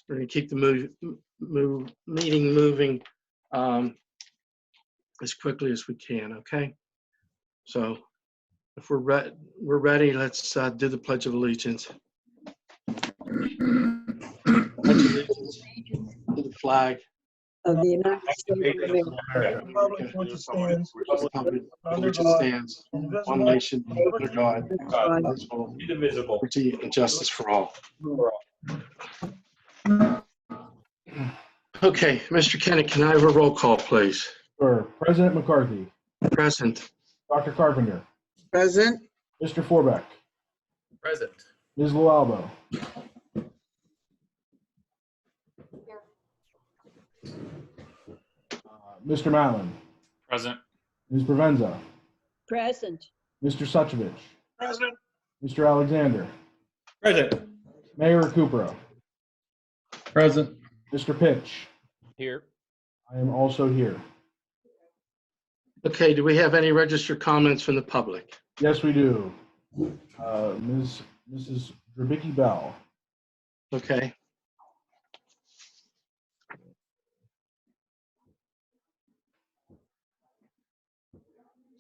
We're going to keep the meeting moving as quickly as we can, okay? So if we're ready, let's do the Pledge of Allegiance. Pledge allegiance to the flag of the United States of America, Republic which stands, one nation, under God, indivisible, liberty and justice for all. Okay, Mr. Kennett, can I have a roll call, please? Sure. President McCarthy. Present. Dr. Carpenter. Present. Mr. Forbeck. Present. Ms. Lualbo. Mr. Mallon. Present. Ms. Provenza. Present. Mr. Suchovich. Present. Mr. Alexander. Present. Mayor Recupero. Present. Mr. Pitch. Here. I am also here. Okay, do we have any registered comments from the public? Yes, we do. Mrs. Drabicki Bell. Okay.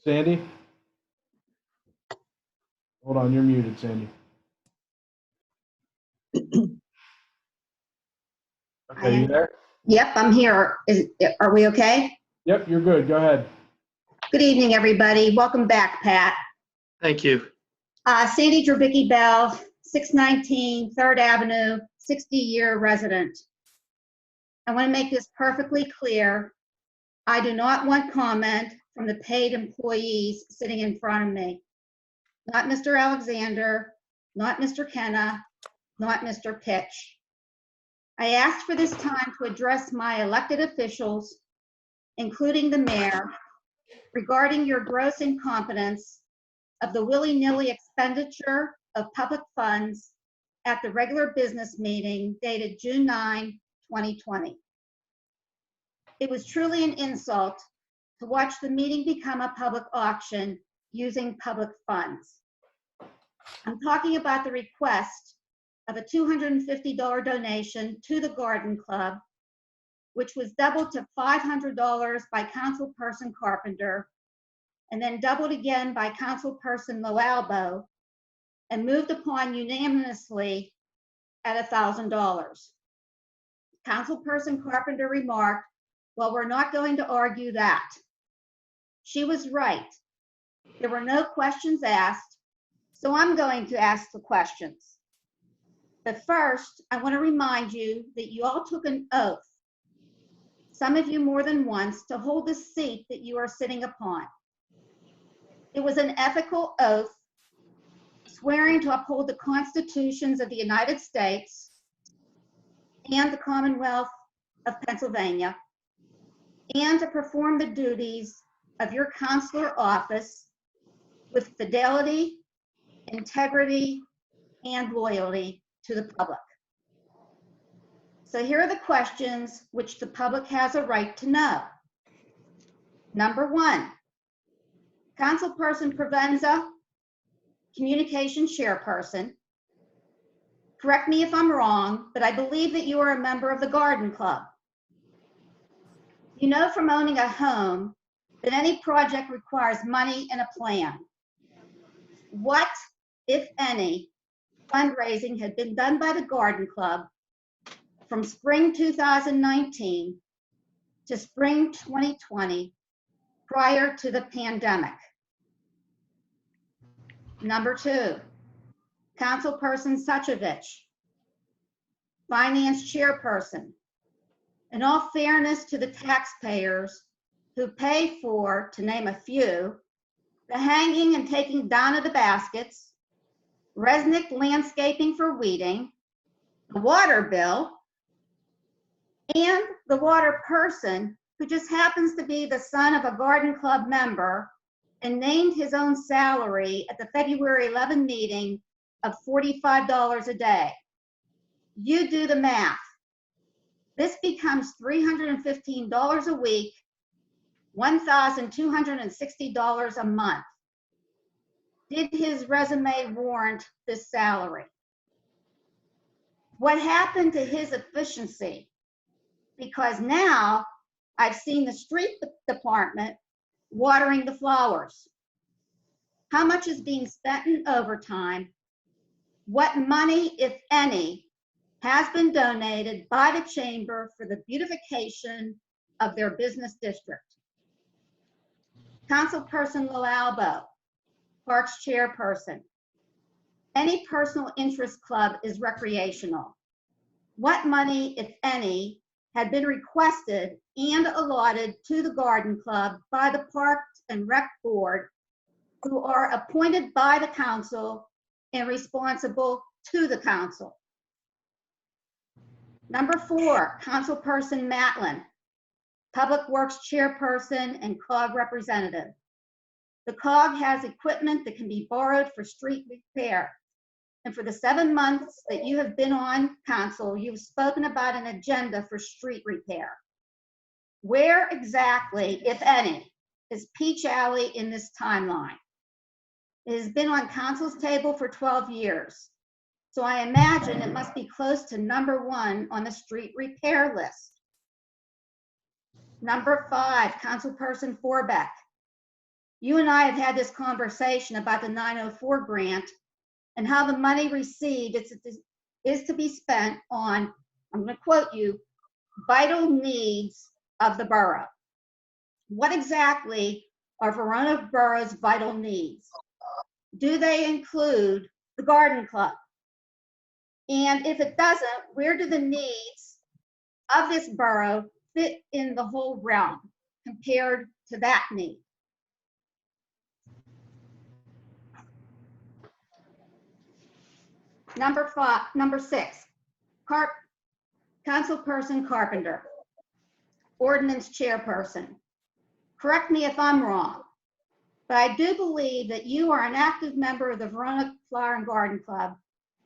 Sandy? Hold on, you're muted, Sandy. Okay, you there? Yep, I'm here. Are we okay? Yep, you're good. Go ahead. Good evening, everybody. Welcome back, Pat. Thank you. Sandy Drabicki Bell, 619 3rd Avenue, 60-year resident. I want to make this perfectly clear. I do not want comment from the paid employees sitting in front of me. Not Mr. Alexander, not Mr. Kenna, not Mr. Pitch. I asked for this time to address my elected officials, including the mayor, regarding your gross incompetence of the willy-nilly expenditure of public funds at the regular business meeting dated June 9, 2020. It was truly an insult to watch the meeting become a public auction using public funds. I'm talking about the request of a $250 donation to the Garden Club, which was doubled to $500 by Councilperson Carpenter, and then doubled again by Councilperson Lualbo, and moved upon unanimously at $1,000. Councilperson Carpenter remarked, "Well, we're not going to argue that." She was right. There were no questions asked, so I'm going to ask the questions. But first, I want to remind you that you all took an oath, some of you more than once, to hold the seat that you are sitting upon. It was an ethical oath, swearing to uphold the constitutions of the United States and the Commonwealth of Pennsylvania, and to perform the duties of your counselor office with fidelity, integrity, and loyalty to the public. So here are the questions which the public has a right to know. Number 1, Councilperson Provenza, Communications Chairperson. Correct me if I'm wrong, but I believe that you are a member of the Garden Club. You know from owning a home that any project requires money and a plan. What, if any, fundraising had been done by the Garden Club from spring 2019 to spring 2020 prior to the pandemic? Number 2, Councilperson Suchovich, Finance Chairperson. In all fairness to the taxpayers who pay for, to name a few, the hanging and taking down of the baskets, Resnick landscaping for weeding, the water bill, and the water person who just happens to be the son of a Garden Club member and named his own salary at the February 11 meeting of $45 a day. You do the math. This becomes $315 a week, $1,260 a month. Did his resume warrant this salary? What happened to his efficiency? Because now I've seen the street department watering the flowers. How much is being spent in overtime? What money, if any, has been donated by the chamber for the beautification of their business district? Councilperson Lalabo, Parks Chairperson. Any personal interest club is recreational. What money, if any, had been requested and allotted to the garden club by the Parks and Rec Board, who are appointed by the council and responsible to the council? Number 4, Councilperson Matlin, Public Works Chairperson and COG representative. The COG has equipment that can be borrowed for street repair. And for the 7 months that you have been on council, you've spoken about an agenda for street repair. Where exactly, if any, is Peach Alley in this timeline? It has been on council's table for 12 years. So I imagine it must be close to number 1 on the street repair list. Number 5, Councilperson Forbeck. You and I have had this conversation about the 904 grant and how the money received is to be spent on, I'm going to quote you, vital needs of the borough. What exactly are Verona Borough's vital needs? Do they include the garden club? And if it doesn't, where do the needs of this borough fit in the whole realm compared to that need? Number 6, Councilperson Carpenter, Ordinance Chairperson. Correct me if I'm wrong, but I do believe that you are an active member of the Verona Flower and Garden Club,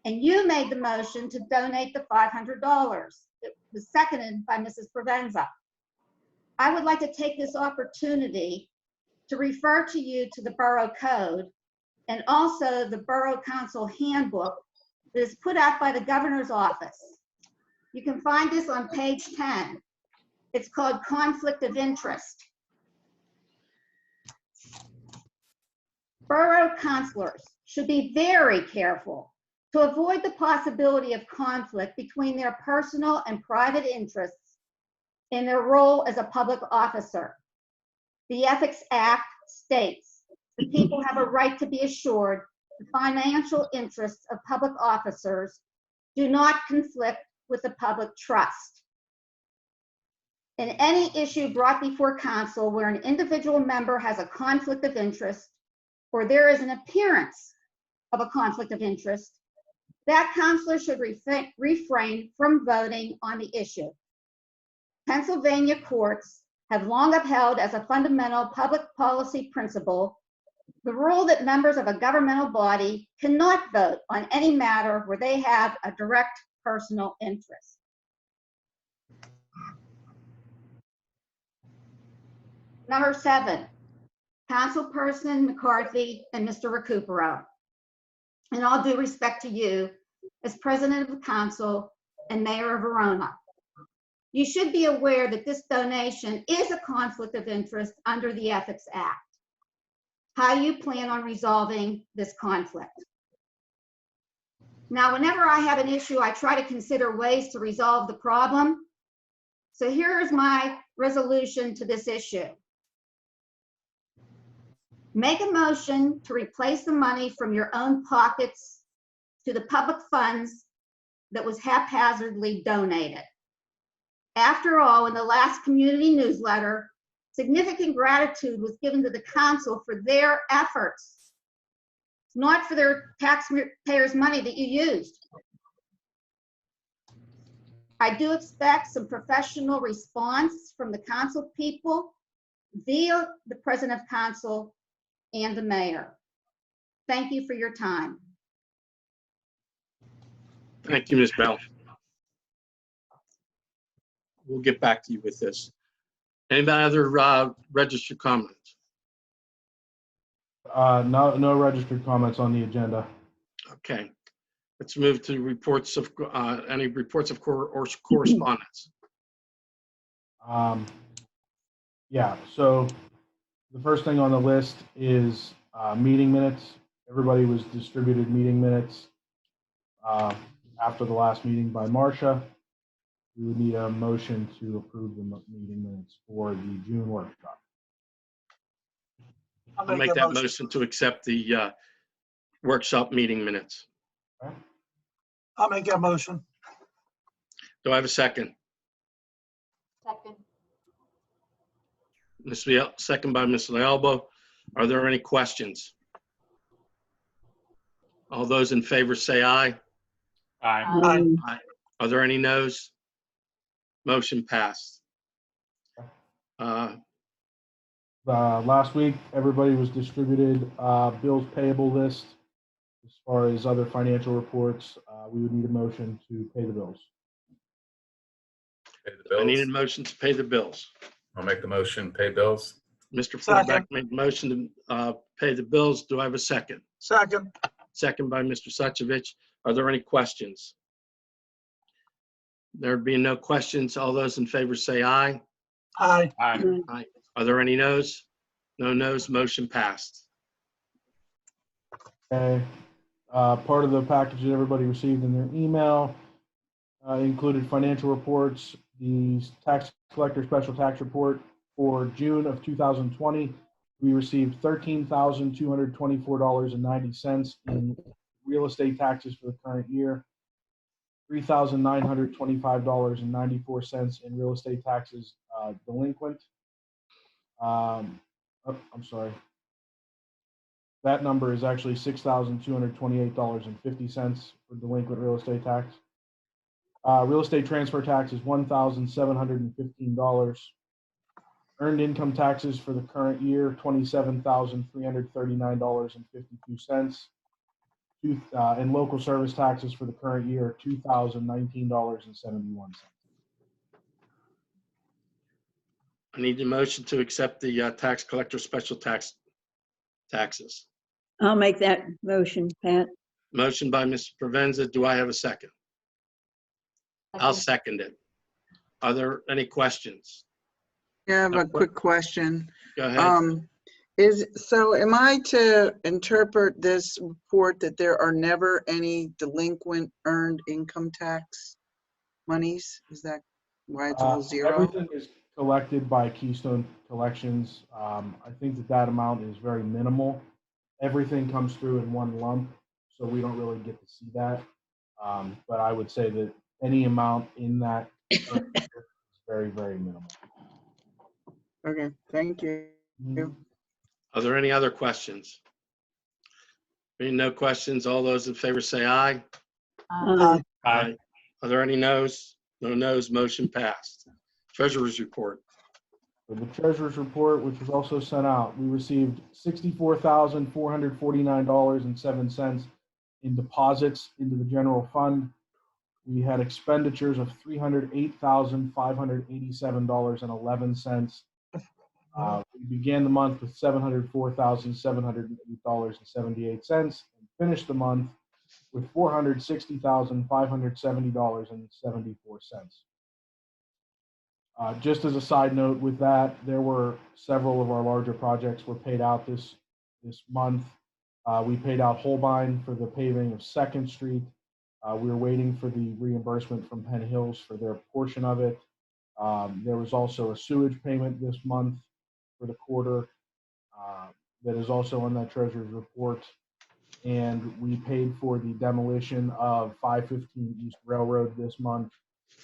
and you made the motion to donate the $500. It was seconded by Mrs. Provenza. I would like to take this opportunity to refer to you to the Borough Code and also the Borough Council Handbook that is put out by the Governor's Office. You can find this on page 10. It's called Conflict of Interest. Borough councilors should be very careful to avoid the possibility of conflict between their personal and private interests in their role as a public officer. The Ethics Act states that people have a right to be assured the financial interests of public officers do not conflict with the public trust. In any issue brought before council where an individual member has a conflict of interest or there is an appearance of a conflict of interest, that councilor should refrain from voting on the issue. Pennsylvania courts have long upheld as a fundamental public policy principle the rule that members of a governmental body cannot vote on any matter where they have a direct personal interest. Number 7, Councilperson McCarthy and Mr. Recupero. In all due respect to you, as president of the council and mayor of Verona, you should be aware that this donation is a conflict of interest under the Ethics Act. How you plan on resolving this conflict? Now, whenever I have an issue, I try to consider ways to resolve the problem. So here is my resolution to this issue. Make a motion to replace the money from your own pockets to the public funds that was haphazardly donated. After all, in the last community newsletter, significant gratitude was given to the council for their efforts, not for their taxpayers' money that you used. I do expect some professional response from the council people via the president of council and the mayor. Thank you for your time. Thank you, Ms. Bell. We'll get back to you with this. Any other registered comments? No registered comments on the agenda. Okay. Let's move to reports of, any reports of or correspondence. Yeah, so the first thing on the list is meeting minutes. Everybody was distributed meeting minutes after the last meeting by Marcia. We would need a motion to approve the meeting minutes for the June workshop. I'll make that motion to accept the workshop meeting minutes. I'll make that motion. Do I have a second? Second. Second by Ms. Lealbo. Are there any questions? All those in favor say aye. Aye. Are there any noes? Motion passed. Last week, everybody was distributed bills payable list. As far as other financial reports, we would need a motion to pay the bills. Pay the I need a bills. motion to pay the bills. I'll make the motion, pay bills. Mr. Second. Forbeck made the motion to pay the bills. Do I have a second? Second. Second by Mr. Suchovich. Are there any questions? There being no questions, all those in favor say aye. Aye. Aye. Are there any noes? No noes, motion passed. Okay. Part of the package that everybody received in their email included financial reports, the tax collector special tax report for June of 2020. We received $13,224.90 in real estate taxes for the current year, $3,925.94 in real estate taxes delinquent. I'm sorry. That number is actually $6,228.50 for delinquent real estate tax. Real estate transfer tax is $1,715. Earned income taxes for the current year, $27,339.52. And local service taxes for the current year, $2,019.71. I need a motion to accept the tax collector special taxes. I'll make that motion, Pat. Motion by Mr. Provenza. Do I have a second? I'll second it. Are there any questions? I have a quick question. Go ahead. Am I to interpret this report that there are never any delinquent earned income tax monies? Is that why it's all zero? Everything is collected by Keystone Collections. I think that amount is very minimal. Everything comes through in one lump, so we don't really get to see that. But I would say that any amount in that is very, very minimal. Okay, thank you. Are there any other questions? Being no questions, all those in favor say aye. Aye. Aye. Are there any noes? No noes, motion passed. Treasurer's report. For the treasurer's report, which was also sent out, we received $64,449.07 in deposits into the general fund. We had expenditures of $308,587.11. We began the month with $704,708.78 and finished the month with $460,570.74. Just as a side note with that, there were several of our larger projects were paid out this month. We paid out Holbein for the paving of 2nd Street. We were waiting for the reimbursement from Penn Hills for their portion of it. There was also a sewage payment this month for the quarter that is also on that treasurer's report. And we paid for the demolition of 515 East Railroad this month,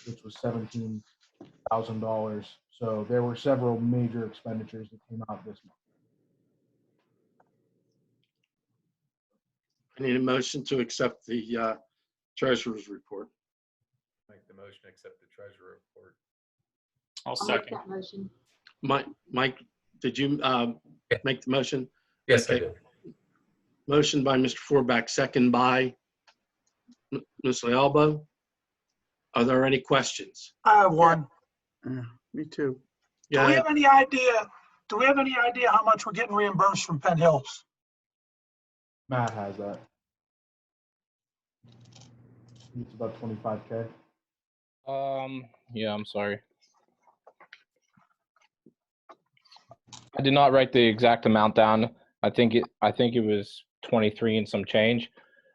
which was $17,000. So there were several major expenditures that came out this month. I need a motion to accept the treasurer's report. Make the motion, accept the treasurer report. I'll I'll make second. that motion. Mike, did you make the motion? Yes, I Okay. did. Motion by Mr. Forback, second by Ms. Lealbo. Are there any questions? I have one. Me too. Do we have any idea how much we're getting reimbursed from Penn Hills? Matt has that. It's about 25K. Yeah, I'm sorry. I did not write the exact amount down. I think it was 23 and some change.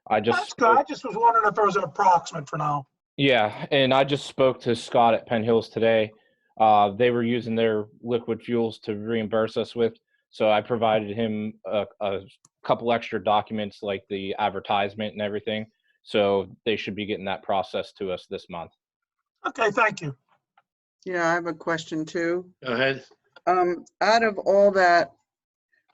I just That's good. I just was wondering if there was an approximate for now. Yeah, and I just spoke to Scott at Penn Hills today. They were using their liquid fuels to reimburse us with, so I provided him a couple extra documents like the advertisement and everything. So they should be getting that process to us this month. Okay, thank you. Yeah, I have a question too. Go ahead. Out of all that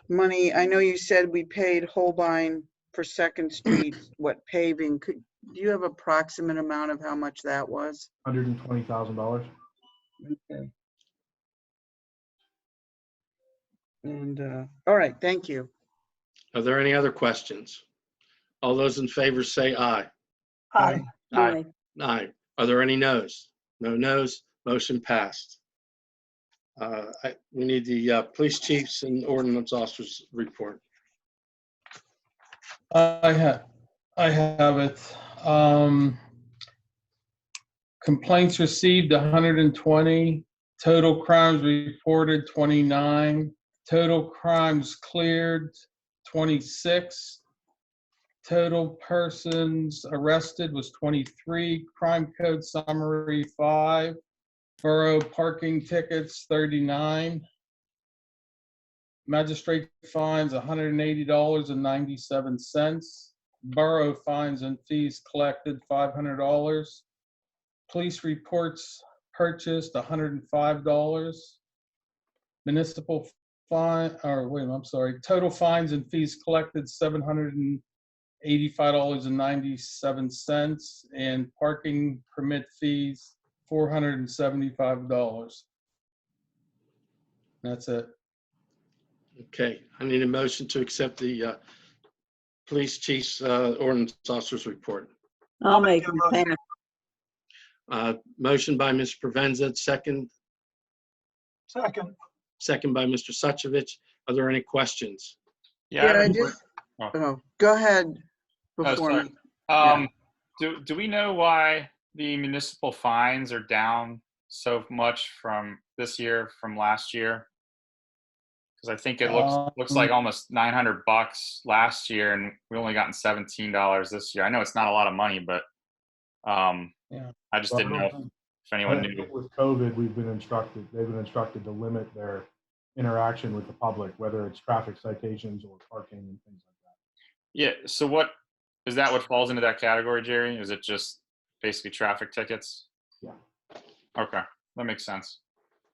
money, I know you said we paid Holbein for Second Street, what paving, do you have approximate amount of how much that was? $120,000. Okay. And, all right, thank you. Are there any other questions? All those in favor say aye. Aye. Aye. Aye. Are there any noes? No noes. Motion passed. We need the police chiefs and ordinance officers report. I have it. Complaints received 120, total crimes reported 29, total crimes cleared 26, total persons arrested was 23, crime code summary 5, borough parking tickets 39. Magistrate fines $180.97. Borough fines and fees collected $500. Police reports purchased $105. Municipal fine, total fines and fees collected $785.97, and parking permit fees $475. That's it. Okay, I need a motion to accept the police chief's ordinance officers report. I'll make a it, motion. Pat. Motion by Ms. Provenza, second by Mr. Suchovich. Are there any questions? Yeah, I just, oh, go ahead. Before sorry. me. Do we know why the municipal fines are down so much from this year from last year? Because I think it looks like almost $900 last year, and we only gotten $17 this year. I know it's not a lot of money, but I just didn't know if anyone knew. With COVID, they've been instructed to limit their interaction with the public, whether it's traffic citations or parking and things like that. Yeah. So what is that? What falls into that category, Jerry? Is it just basically traffic tickets? Yeah. Okay, that makes sense.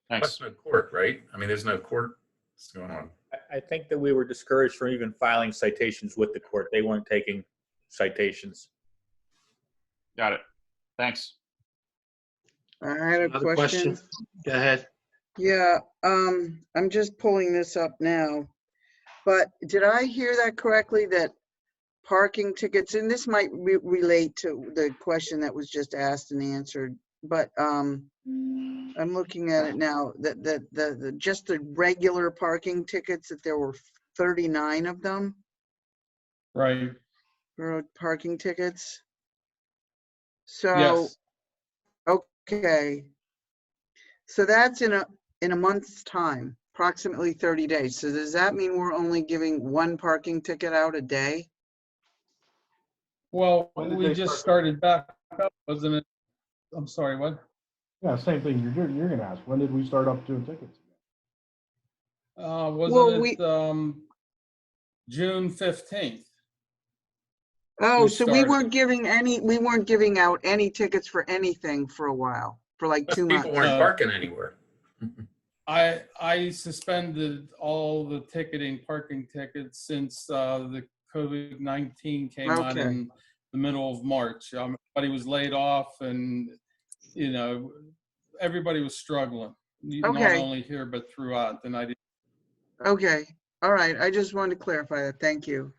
Thanks. That's no court, right? I mean, there's no court. What's going on? I think that we were discouraged from even filing citations with the court. They weren't taking citations. Got it. Thanks. I had a Another question. Go ahead. Yeah, I'm just pulling this up now. But did I hear that correctly, that parking tickets, and this might relate to the question that was just asked and answered, but I'm looking at it now, that the just the regular parking tickets, that there were 39 of them, Right. road parking tickets. So, Yes. okay. So that's in a month's time, approximately 30 days. So does that mean we're only giving one parking ticket out a day? Well, When did we they just start? started back up, wasn't it? I'm sorry, what? Yeah, same thing you're going to ask. When did we start up doing tickets? Wasn't it June 15th? Oh, We so we weren't giving out any tickets for anything for a while, for like 2 months. People weren't parking anywhere. I suspended all the parking tickets since the COVID-19 came out Okay. in the middle of March. Everybody was laid off, and everybody was struggling. Not Okay. only here but throughout. And I didn't. Okay, all right. I just wanted to clarify that. Thank you.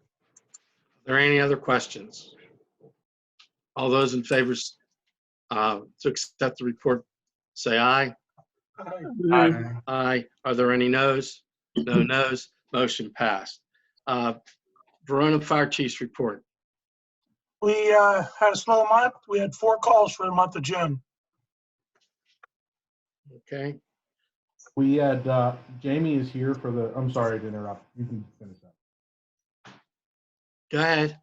Are there any other questions? All those in favor to accept the report, say aye. Aye. Aye. Are there any noes? No noes. Motion passed. Verona Fire Chief's report. We had a slow month. We had 4 calls for the month of June. Okay, We had, Jamie is here for the, I'm sorry to interrupt. You can finish that. go ahead.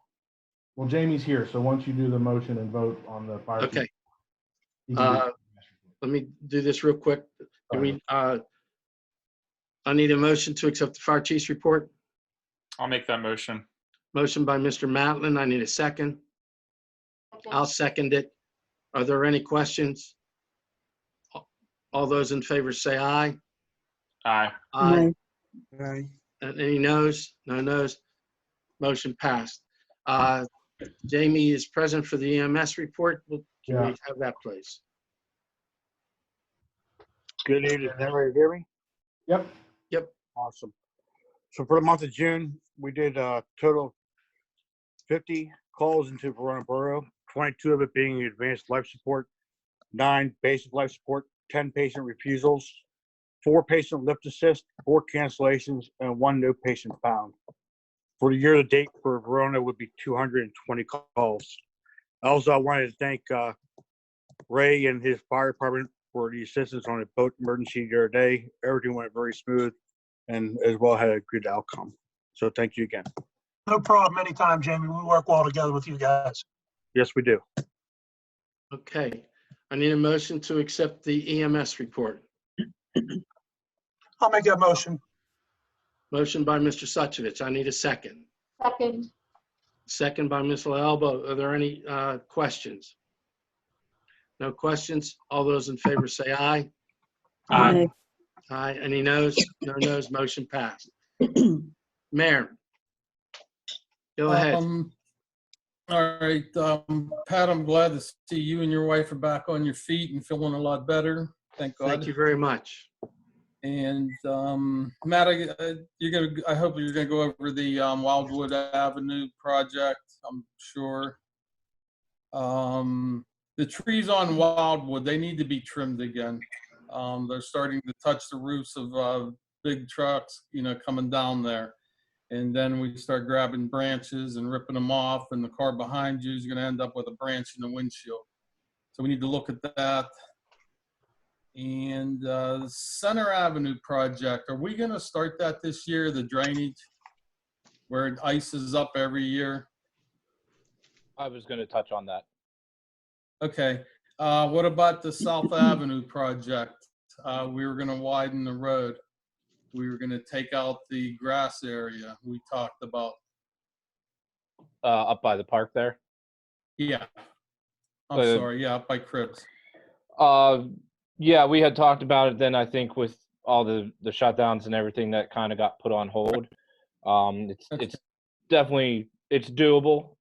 Well, Jamie's here, so once you do the motion and vote on the fire chief. Okay. he can do- Let me do this real quick. Do Sorry. we, I need a motion to accept the fire chief's report. I'll make that motion. Motion by Mr. Matlin. I need a second. I'll second it. Are there any questions? All those in favor say aye. Aye. Aye. Aye. And any noes? No noes? Motion passed. Jamie is present for the EMS report. Can we Yeah. have that, please? Good evening. Can everybody hear me? Yep. Awesome. So for the month of June, we did a total of 50 calls into Verona Borough, 22 of it being advanced life support, 9 basic life support, 10 patient refusals, 4 patient lift assist, 4 cancellations, and 1 no patient found. For the year to date for Verona would be 220 calls. Also, I wanted to thank Ray and his fire department for the assistance on a boat emergency the other day. Everything went very smooth and as well had a good outcome. So thank you again. No problem anytime, Jamie. We work well together with you guys. Yes, we do. Okay. I need a motion to accept the EMS report. I'll make that motion. Motion by Mr. Suchovich. I need a second. Second. Second by Ms. Alba. Are there any questions? No questions? All those in favor say aye. Aye. Aye. Any noes? No noes. Motion passed. Mayor. Go ahead. All right, Pat, I'm glad to see you and your wife are back on your feet and feeling a lot better. Thank God. Thank you very much. And Matt, I hope you're gonna go over the Wildwood Avenue project. I'm sure. The trees on Wildwood, they need to be trimmed again. They're starting to touch the roofs of big trucks, coming down there. And then we start grabbing branches and ripping them off, and the car behind you is going to end up with a branch in the windshield. So we need to look at that. And the Center Avenue project, are we going to start that this year, the drainage, where it ices up every year? I was going to touch on that. Okay. What about the South Avenue project? We were going to widen the road. We were going to take out the grass area we talked about. Up by the park there? Yeah. I'm sorry. Yeah, up by Cribs. Yeah, we had talked about it then. I think with all the shutdowns and everything that kind of got put on hold. It's definitely, it's doable.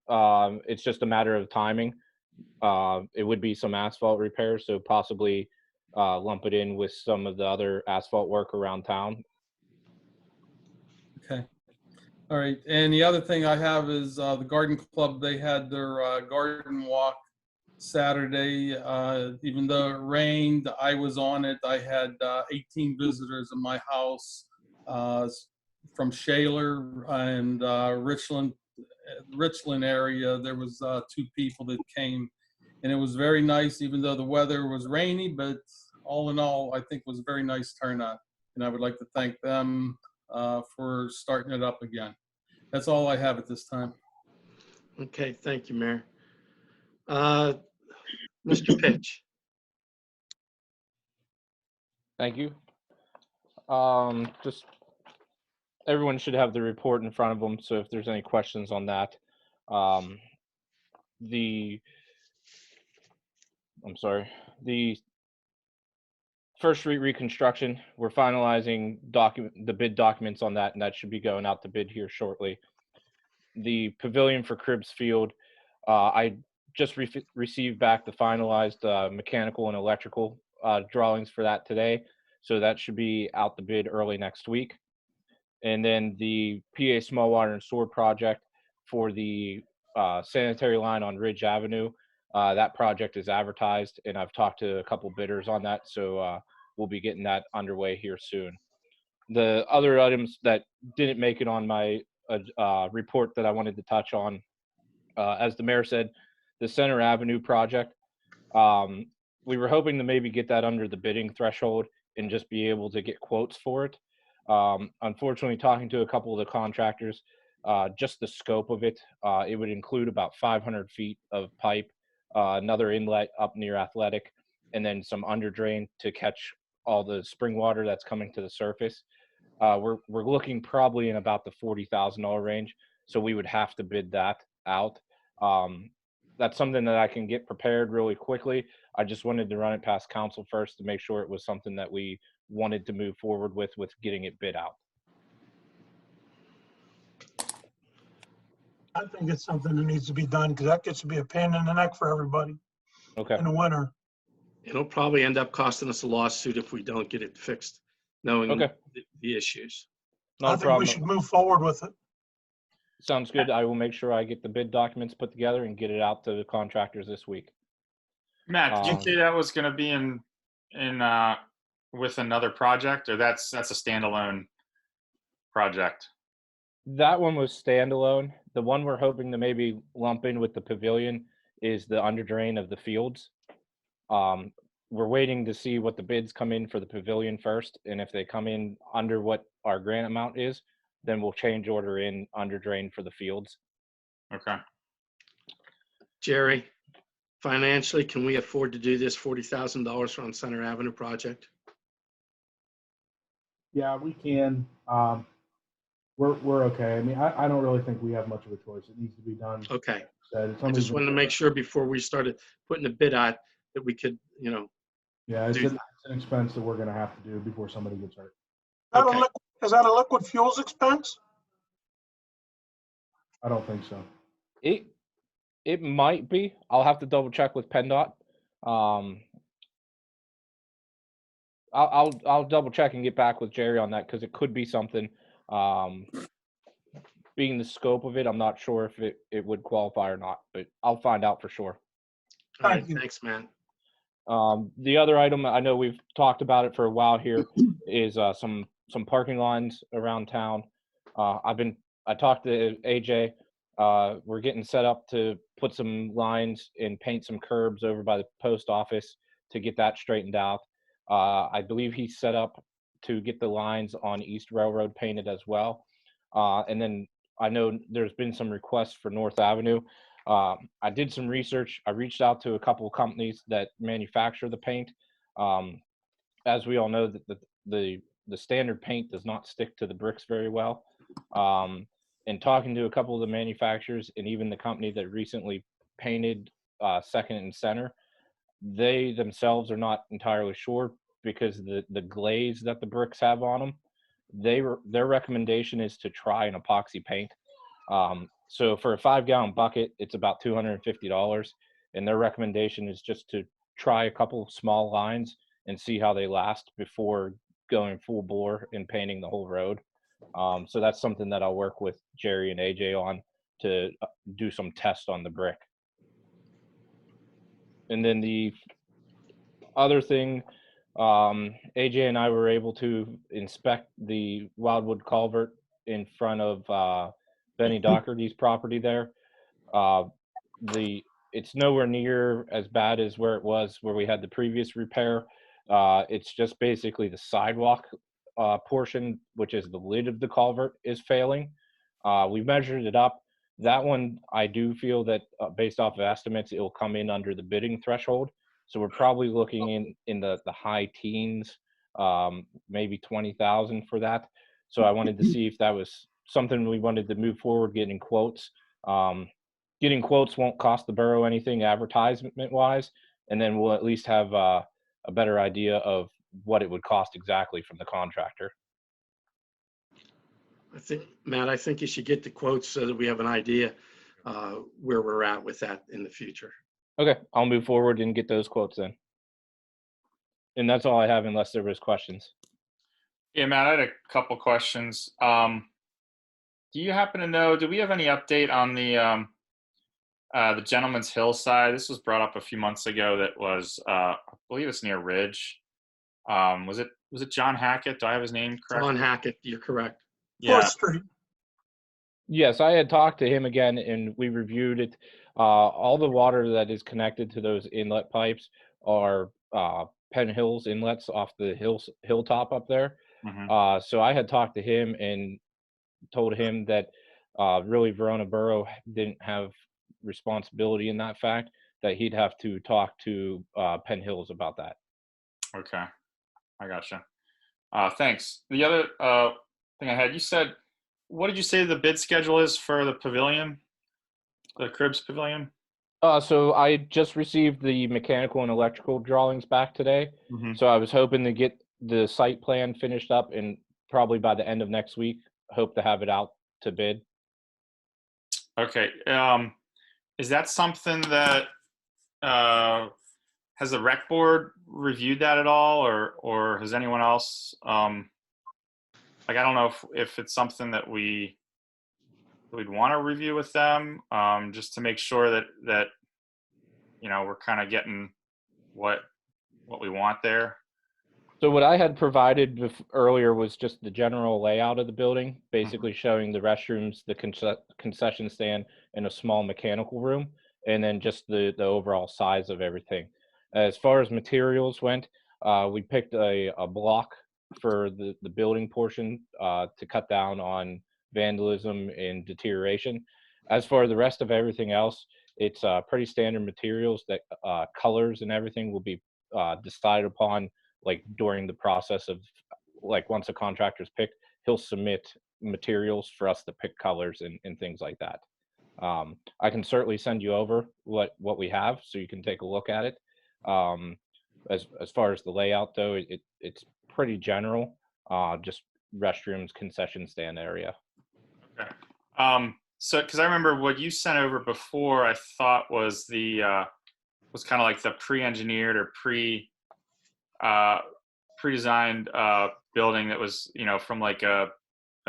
It's just a matter of timing. It would be some asphalt repairs, so possibly lump it in with some of the other asphalt work around town. Okay. All right. And the other thing I have is the Garden Club, they had their garden walk Saturday. Even though it rained, I was on it. I had 18 visitors in my house from Shaler and Richland area. There was 2 people that came, and it was very nice, even though the weather was rainy, but all in all, I think it was a very nice turnout. And I would like to thank them for starting it up again. That's all I have at this time. Okay, thank you, Mayor. Mr. Pitch. Thank you. Just everyone should have the report in front of them, so if there's any questions on that. The First Street reconstruction, we're finalizing the bid documents on that, and that should be going out to bid here shortly. The pavilion for Cribs Field, I just received back the finalized mechanical and electrical drawings for that today, so that should be out the bid early next week. And then the PA Small Water and Sewer project for the sanitary line on Ridge Avenue, that project is advertised, and I've talked to a couple bidders on that, so we'll be getting that underway here soon. The other items that didn't make it on my report that I wanted to touch on As the mayor said, the Center Avenue project, we were hoping to maybe get that under the bidding threshold and just be able to get quotes for it. Unfortunately, talking to a couple of the contractors, just the scope of it, it would include about 500 feet of pipe, another inlet up near Athletic, and then some under drain to catch all the spring water that's coming to the surface. We're looking probably in about the $40,000 range, so we would have to bid that out. That's something that I can get prepared really quickly. I just wanted to run it past council first to make sure it was something that we wanted to move forward with getting it bid out. I think it's something that needs to be done because that gets to be a pain in the neck for everybody Okay. in the winter. It'll probably end up costing us a lawsuit if we don't get it fixed, knowing Okay. the issues. Not I a think problem. we should move forward with it. Sounds good. I will make sure I get the bid documents put together and get it out to the contractors this week. Matt, did you say that was going to be in with another project, or that's a standalone project? That one was standalone. The one we're hoping to maybe lump in with the pavilion is the under drain of the fields. We're waiting to see what the bids come in for the pavilion first, and if they come in under what our grant amount is, then we'll change order in under drain for the fields. Okay. Jerry, financially, can we afford to do this $40,000 on Center Avenue project? Yeah, we can. We're okay. I mean, I don't really think we have much of a choice. It needs to be done. Okay. It's I just wanted to make sure before we started putting the bid out that we could, Yeah, it's do an expense that we're going to have to do before somebody gets hurt. Okay. Is that a liquid fuels expense? I don't think so. It might be. I'll have to double check with PennDOT. I'll double check and get back with Jerry on that because it could be something. Being the scope of it, I'm not sure if it would qualify or not, but I'll find out for sure. All right, thanks, man. The other item, I know we've talked about it for a while here, is some parking lines around town. I talked to AJ. We're getting set up to put some lines and paint some curbs over by the post office to get that straightened out. I believe he's set up to get the lines on East Railroad painted as well. And then I know there's been some requests for North Avenue. I did some research. I reached out to a couple of companies that manufacture the paint. As we all know, that the standard paint does not stick to the bricks very well. And talking to a couple of the manufacturers and even the company that recently painted Second and Center, they themselves are not entirely sure because the glaze that the bricks have on them, their recommendation is to try an epoxy paint. So for a 5-gallon bucket, it's about $250, and their recommendation is just to try a couple small lines and see how they last before going full bore and painting the whole road. So that's something that I'll work with Jerry and AJ on to do some tests on the brick. And then the other thing, AJ and I were able to inspect the Wildwood culvert in front of Benny Doherty's property there. It's nowhere near as bad as where it was where we had the previous repair. It's just basically the sidewalk portion, which is the lid of the culvert, is failing. We measured it up. That one, I do feel that based off of estimates, it will come in under the bidding threshold. So we're probably looking in the high teens, maybe 20,000 for that. So I wanted to see if that was something we wanted to move forward, getting quotes. Getting quotes won't cost the borough anything advertisement wise, and then we'll at least have a better idea of what it would cost exactly from the contractor. Matt, I think you should get the quotes so that we have an idea where we're at with that in the future. Okay, I'll move forward and get those quotes in. And that's all I have unless there was questions. Yeah, Matt, I had a couple questions. Do you happen to know, do we have any update on the Gentleman's Hillside? This was brought up a few months ago. That was, I believe it's near Ridge. Was it John Hackett? Do I have his name correct? John Hackett, you're correct. Yeah. 4th Street. Yes, I had talked to him again and we reviewed it. All the water that is connected to those inlet pipes are Penn Hills inlets off the hilltop up there. Mhm. So I had talked to him and told him that really Verona Borough didn't have responsibility in that fact, that he'd have to talk to Penn Hills about that. Okay, I gotcha. Thanks. The other thing I had, you said, what did you say the bid schedule is for the pavilion, the Cribs Pavilion? So I just received the mechanical and electrical drawings back today. Mhm. So I was hoping to get the site plan finished up and probably by the end of next week, hope to have it out to bid. Okay. Is that something that has the rec board reviewed that at all, or has anyone else? Like, I don't know if it's something that we'd want to review with them, just to make sure that we're kind of getting what we want there. So what I had provided earlier was just the general layout of the building, basically showing the restrooms, the concession stand, and a small mechanical room, and then just the overall size of everything. As far as materials went, we picked a block for the building portion to cut down on vandalism and deterioration. As for the rest of everything else, it's pretty standard materials that colors and everything will be decided upon like during the process of, like, once a contractor's picked, he'll submit materials for us to pick colors and things like that. I can certainly send you over what we have so you can take a look at it. As far as the layout though, it's pretty general, just restrooms, concession stand area. Okay. So, because I remember what you sent over before, I thought was was kind of like the pre-engineered or pre-designed building that was, from like a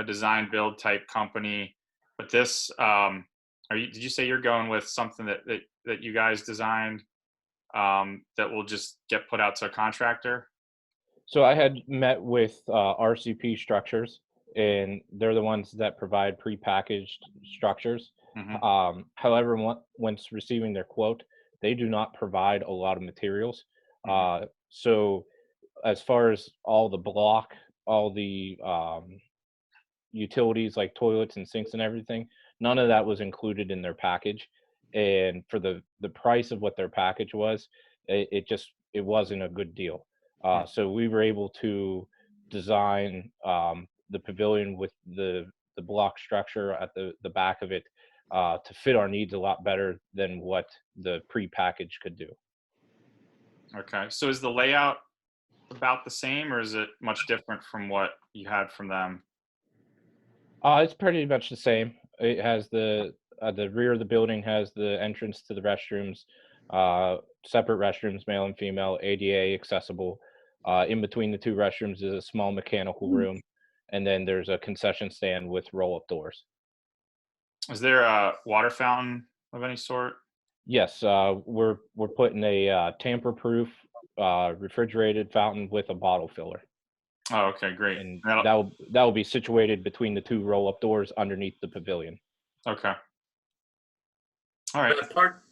design build type company. But this, did you say you're going with something that you guys designed that will just get put out to a contractor? So I had met with RCP Structures, and they're the ones that provide prepackaged structures. However, once receiving their quote, they do not provide a lot of materials. So as far as all the block, all the utilities like toilets and sinks and everything, none of that was included in their package. And for the price of what their package was, it wasn't a good deal. So we were able to design the pavilion with the block structure at the back of it to fit our needs a lot better than what the pre-package could do. Okay. So is the layout about the same, or is it much different from what you had from them? It's pretty much the same. It has the rear of the building has the entrance to the restrooms, separate restrooms, male and female, ADA accessible. In between the two restrooms is a small mechanical room, and then there's a concession stand with roll-up doors. Is there a water fountain of any sort? Yes, we're putting a tamper-proof refrigerated fountain with a bottle filler. Oh, okay, great. And that will be situated between the two roll-up doors underneath the pavilion. Okay. All right. Part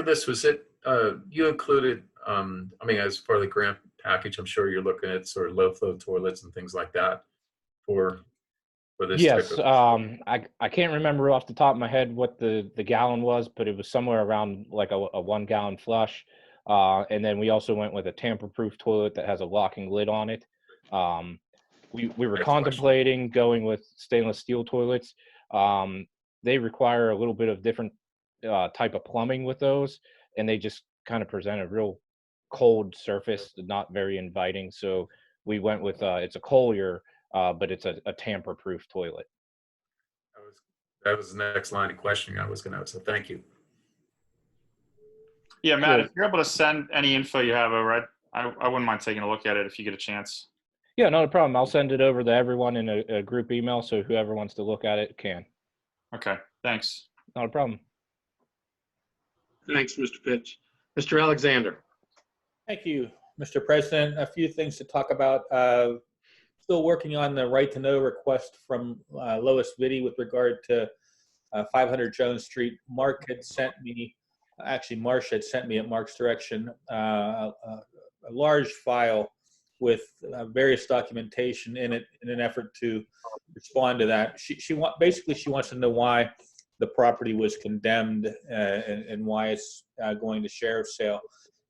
of this was you included, as part of the grant package, I'm sure you're looking at sort of low flow toilets and things like that for this. Yes, type of I can't remember off the top of my head what the gallon was, but it was somewhere around like a 1 gallon flush. And then we also went with a tamper-proof toilet that has a locking lid on it. We were contemplating going with stainless steel toilets. They require a little bit of different type of plumbing with those, and they just kind of present a real cold surface, not very inviting. So we went with it's a Collier, but it's a tamper-proof toilet. That was the next line of questioning I was going to have. So thank you. Yeah, Matt, if you're able to send any info you have over, I wouldn't mind taking a look at it if you get a chance. Yeah, not a problem. I'll send it over to everyone in a group email, so whoever wants to look at it can. Okay, thanks. Not a problem. Thanks, Mr. Pitts. Mr. Alexander. Thank you, Mr. President. A few things to talk about. Still working on the right to know request from Lois Vitti with regard to 500 Jones Street. Mark had sent me, actually Marsh had sent me at Mark's direction, a large file with various documentation in it in an effort to respond to that. Basically she wants to know why the property was condemned and why it's going to sheriff's sale.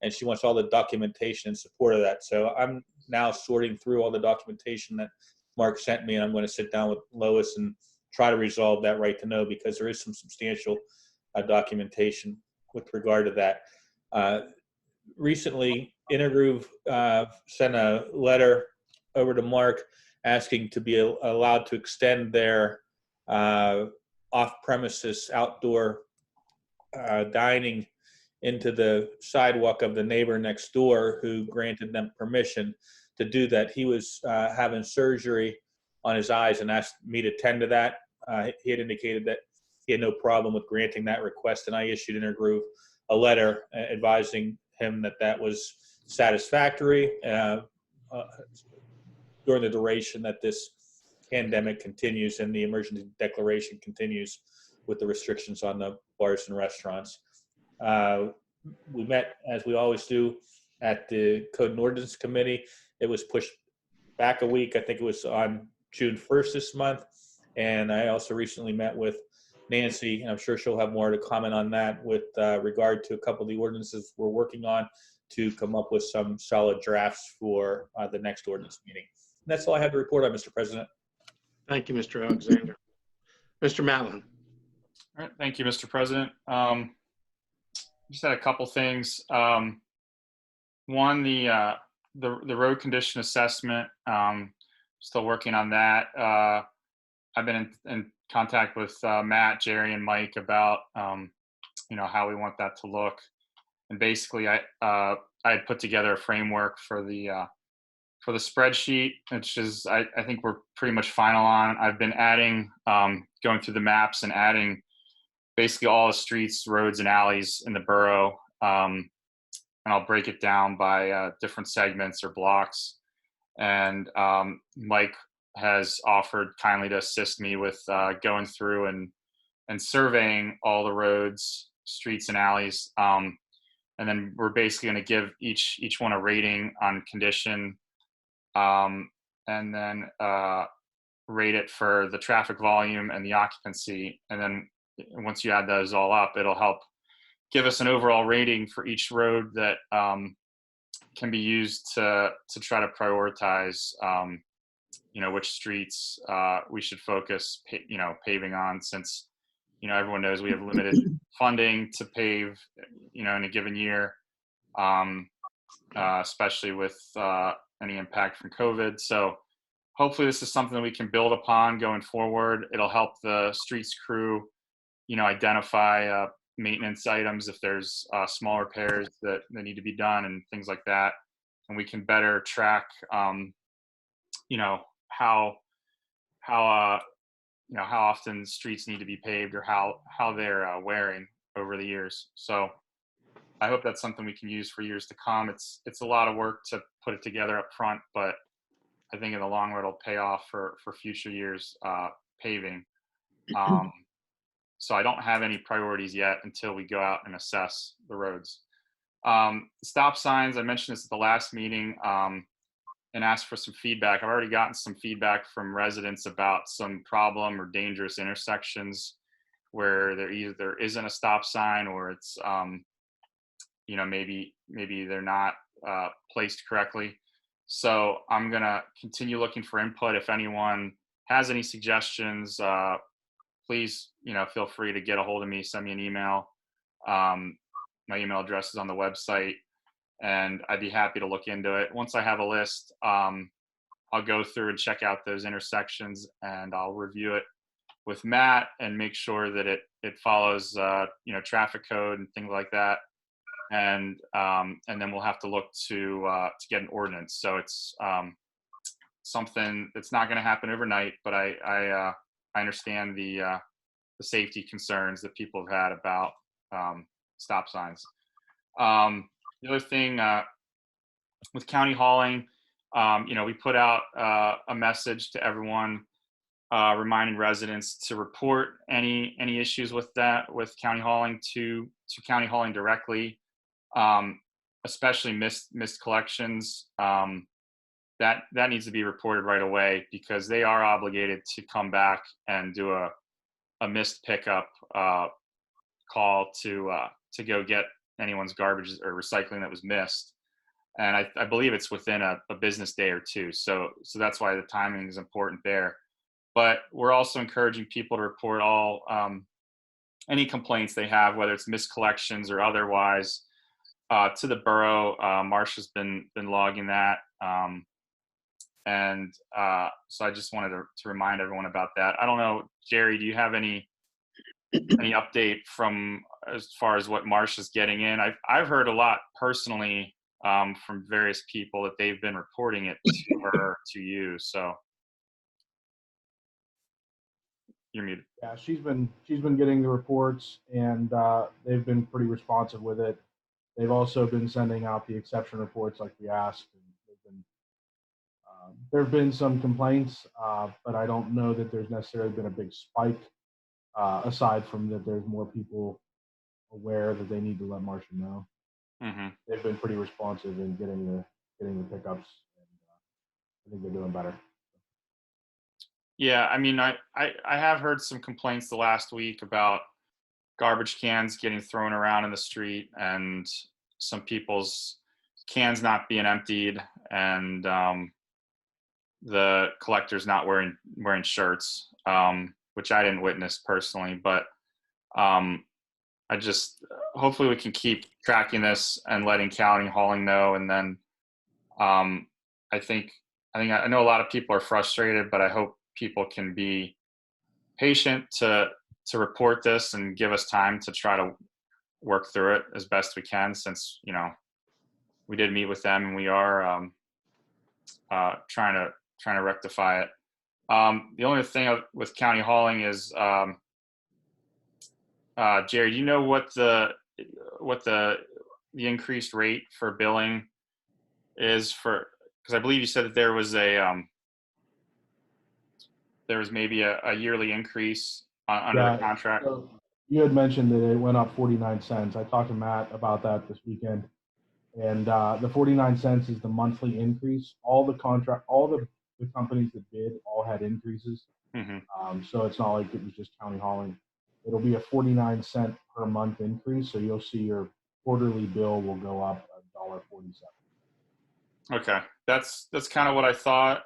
And she wants all the documentation in support of that. So I'm now sorting through all the documentation that Mark sent me, and I'm going to sit down with Lois and try to resolve that right to know, because there is some substantial documentation with regard to that. Recently, Intergroove sent a letter over to Mark asking to be allowed to extend their off-premises outdoor dining into the sidewalk of the neighbor next door, who granted them permission to do that. He was having surgery on his eyes and asked me to tend to that. He had indicated that he had no problem with granting that request, and I issued Intergroove a letter advising him that that was satisfactory during the duration that this pandemic continues and the emergency declaration continues with the restrictions on the bars and restaurants. We met, as we always do, at the Code and Ordinance Committee. It was pushed back a week. I think it was on June 1st this month. And I also recently met with Nancy, and I'm sure she'll have more to comment on that with regard to a couple of the ordinances we're working on to come up with some solid drafts for the next ordinance meeting. And that's all I have to report on, Mr. President. Thank you, Mr. Alexander. Mr. Mallon. All right, thank you, Mr. President. Just had a couple things. One, the road condition assessment. Still working on that. I've been in contact with Matt, Jerry, and Mike about how we want that to look. And basically, I had put together a framework for the spreadsheet, which is I think we're pretty much final on. I've been adding, going through the maps and adding basically all the streets, roads, and alleys in the borough. And I'll break it down by different segments or blocks. And Mike has offered kindly to assist me with going through and surveying all the roads, streets, and alleys. And then we're basically going to give each one a rating on condition, and then rate it for the traffic volume and the occupancy. And then once you add those all up, it'll help give us an overall rating for each road that can be used to try to prioritize, which streets we should focus, paving on, since, everyone knows we have limited funding to pave, in a given year, especially with any impact from COVID. So hopefully this is something that we can build upon going forward. It'll help the streets crew, identify maintenance items if there's small repairs that need to be done and things like that. And we can better track, how often streets need to be paved or how they're wearing over the years. So I hope that's something we can use for years to come. It's a lot of work to put it together up front, but I think in the long run it'll pay off for future years paving. So I don't have any priorities yet until we go out and assess the roads. Stop signs, I mentioned this at the last meeting, and asked for some feedback. I've already gotten some feedback from residents about some problem or dangerous intersections where there either isn't a stop sign or it's, maybe they're not placed correctly. So I'm gonna continue looking for input. If anyone has any suggestions, please, feel free to get a hold of me, send me an email. My email address is on the website, and I'd be happy to look into it. Once I have a list, I'll go through and check out those intersections, and I'll review it with Matt and make sure that it follows, traffic code and things like that. And then we'll have to look to get an ordinance. So it's something that's not going to happen overnight, but I understand the safety concerns that people have had about stop signs. The other thing with county hauling, we put out a message to everyone reminding residents to report any issues with that, with county hauling to county hauling directly, especially missed collections. That needs to be reported right away because they are obligated to come back and do a missed pickup call to go get anyone's garbage or recycling that was missed. And I believe it's within a business day or two. So that's why the timing is important there. But we're also encouraging people to report all any complaints they have, whether it's missed collections or otherwise, to the borough. Marcia's been logging that. So I just wanted to remind everyone about that. I don't know, Jerry, do you have any update from as far as what Marcia's getting in? I've heard a lot personally from various people that they've been reporting it to her, to you. So you're muted. Yeah, she's been getting the reports, and they've been pretty responsive with it. They've also been sending out the exception reports like we asked. And there have been some complaints, but I don't know that there's necessarily been a big spike. Aside from that, there's more people aware that they need to let Marcia know. Mm-hmm. They've been pretty responsive in getting the pickups, and I think they're doing better. Yeah, I mean, I have heard some complaints the last week about garbage cans getting thrown around in the street and some people's cans not being emptied, and the collectors not wearing shirts, which I didn't witness personally, but I just hopefully we can keep tracking this and letting county hauling know, and then I know a lot of people are frustrated, but I hope people can be patient to report this and give us time to try to work through it as best we can, since we did meet with them and we are trying to rectify it. The only thing with county hauling is Jerry, do you know what the increased rate for billing is for? Because I believe you said that there was maybe a yearly increase under the contract. So you had mentioned that it went up 49 cents. I talked to Matt about that this weekend, and the 49 cents is the monthly increase. All the companies that bid all had increases. Mm-hmm. So it's not like it was just county hauling. It'll be a 49-cent per month increase. So you'll see your quarterly bill will go up $1.47. Okay, that's kind of what I thought.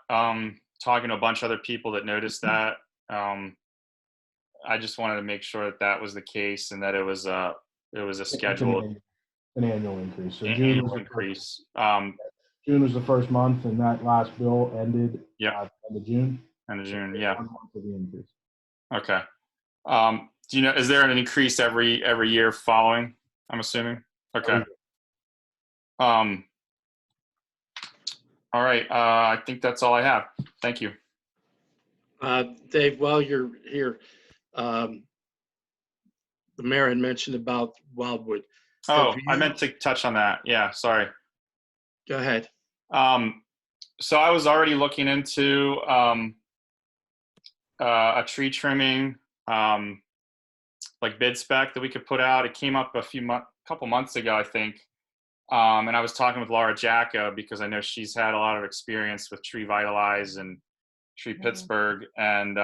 Talking to a bunch of other people that noticed that, I just wanted to make sure that was the case and that it was a scheduled an annual increase. So annual increase. June was the first month, and that last bill ended at the end of June. End of June, yeah. 1 month of the increase. Okay. Do you know? Is there an increase every year following? I'm assuming. Okay. All right. I think that's all I have. Thank you. Dave, while you're here, the mayor had mentioned about Wildwood. Oh, I meant to touch on that. Yeah, sorry. Go ahead. So I was already looking into a tree trimming like bid spec that we could put out. It came up a couple months ago, I think. And I was talking with Laura Jacka because I know she's had a lot of experience with Tree Vitalize and Tree Pittsburgh, and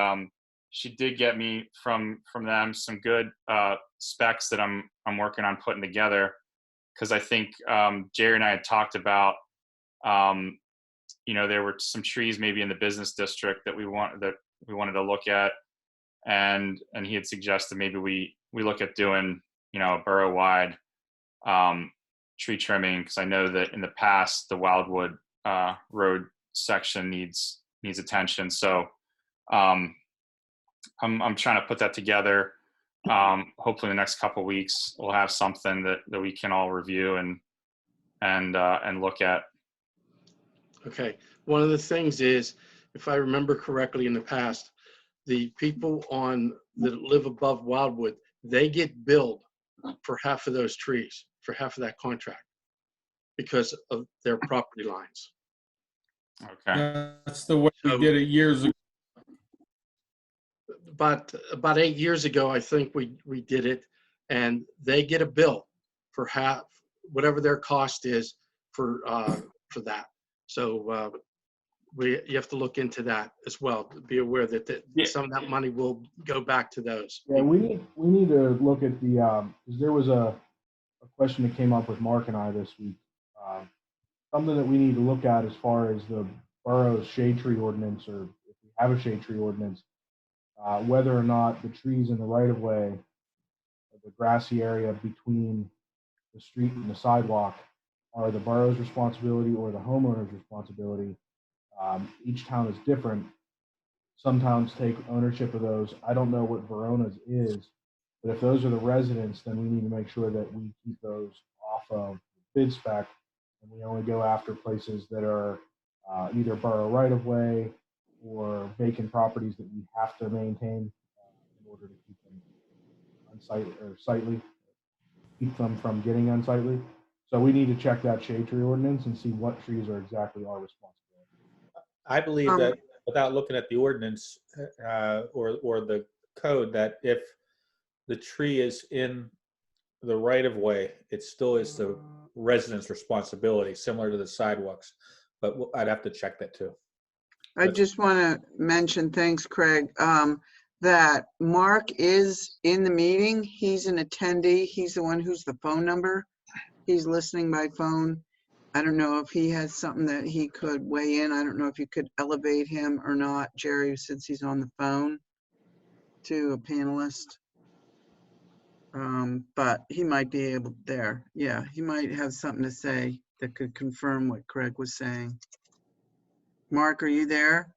she did get me from them some good specs that I'm working on putting together, because I think Jerry and I had talked about there were some trees maybe in the business district that we wanted to look at, and he had suggested maybe we look at doing a borough-wide tree trimming, because I know that in the past the Wildwood Road section needs attention. So I'm trying to put that together. Hopefully in the next couple of weeks we'll have something that we can all review and look at. Okay. One of the things is, if I remember correctly in the past, the people that live above Wildwood, they get billed for half of those trees, for half of that contract, because of their property lines. Okay. That's the way we did it years ago. about 8 years ago, I think we did it, and they get a bill for half, whatever their cost is for that. So you have to look into that as well. Be aware that some of that money will go back to those. Yeah, we need to look at the, because there was a question that came up with Mark and I this week. Something that we need to look at as far as the borough's shade tree ordinance, or if we have a shade tree ordinance, whether or not the trees in the right of way, the grassy area between the street and the sidewalk, are the borough's responsibility or the homeowner's responsibility. Each town is different. Some towns take ownership of those. I don't know what Verona's is, but if those are the residents, then we need to make sure that we keep those off of bid spec, and we only go after places that are either borough right of way or vacant properties that we have to maintain in order to keep them unsightly or sightly, keep them from getting unsightly. So we need to check that shade tree ordinance and see what trees are exactly our responsibility. I believe that without looking at the ordinance or the code, that if the tree is in the right of way, it still is the resident's responsibility, similar to the sidewalks. But I'd have to check that too. I just want to mention, thanks, Craig, that Mark is in the meeting. He's an attendee. He's the one who's the phone number. He's listening by phone. I don't know if he has something that he could weigh in. I don't know if you could elevate him or not, Jerry, since he's on the phone to a panelist. But he might be able there. Yeah, he might have something to say that could confirm what Craig was saying. Mark, are you there?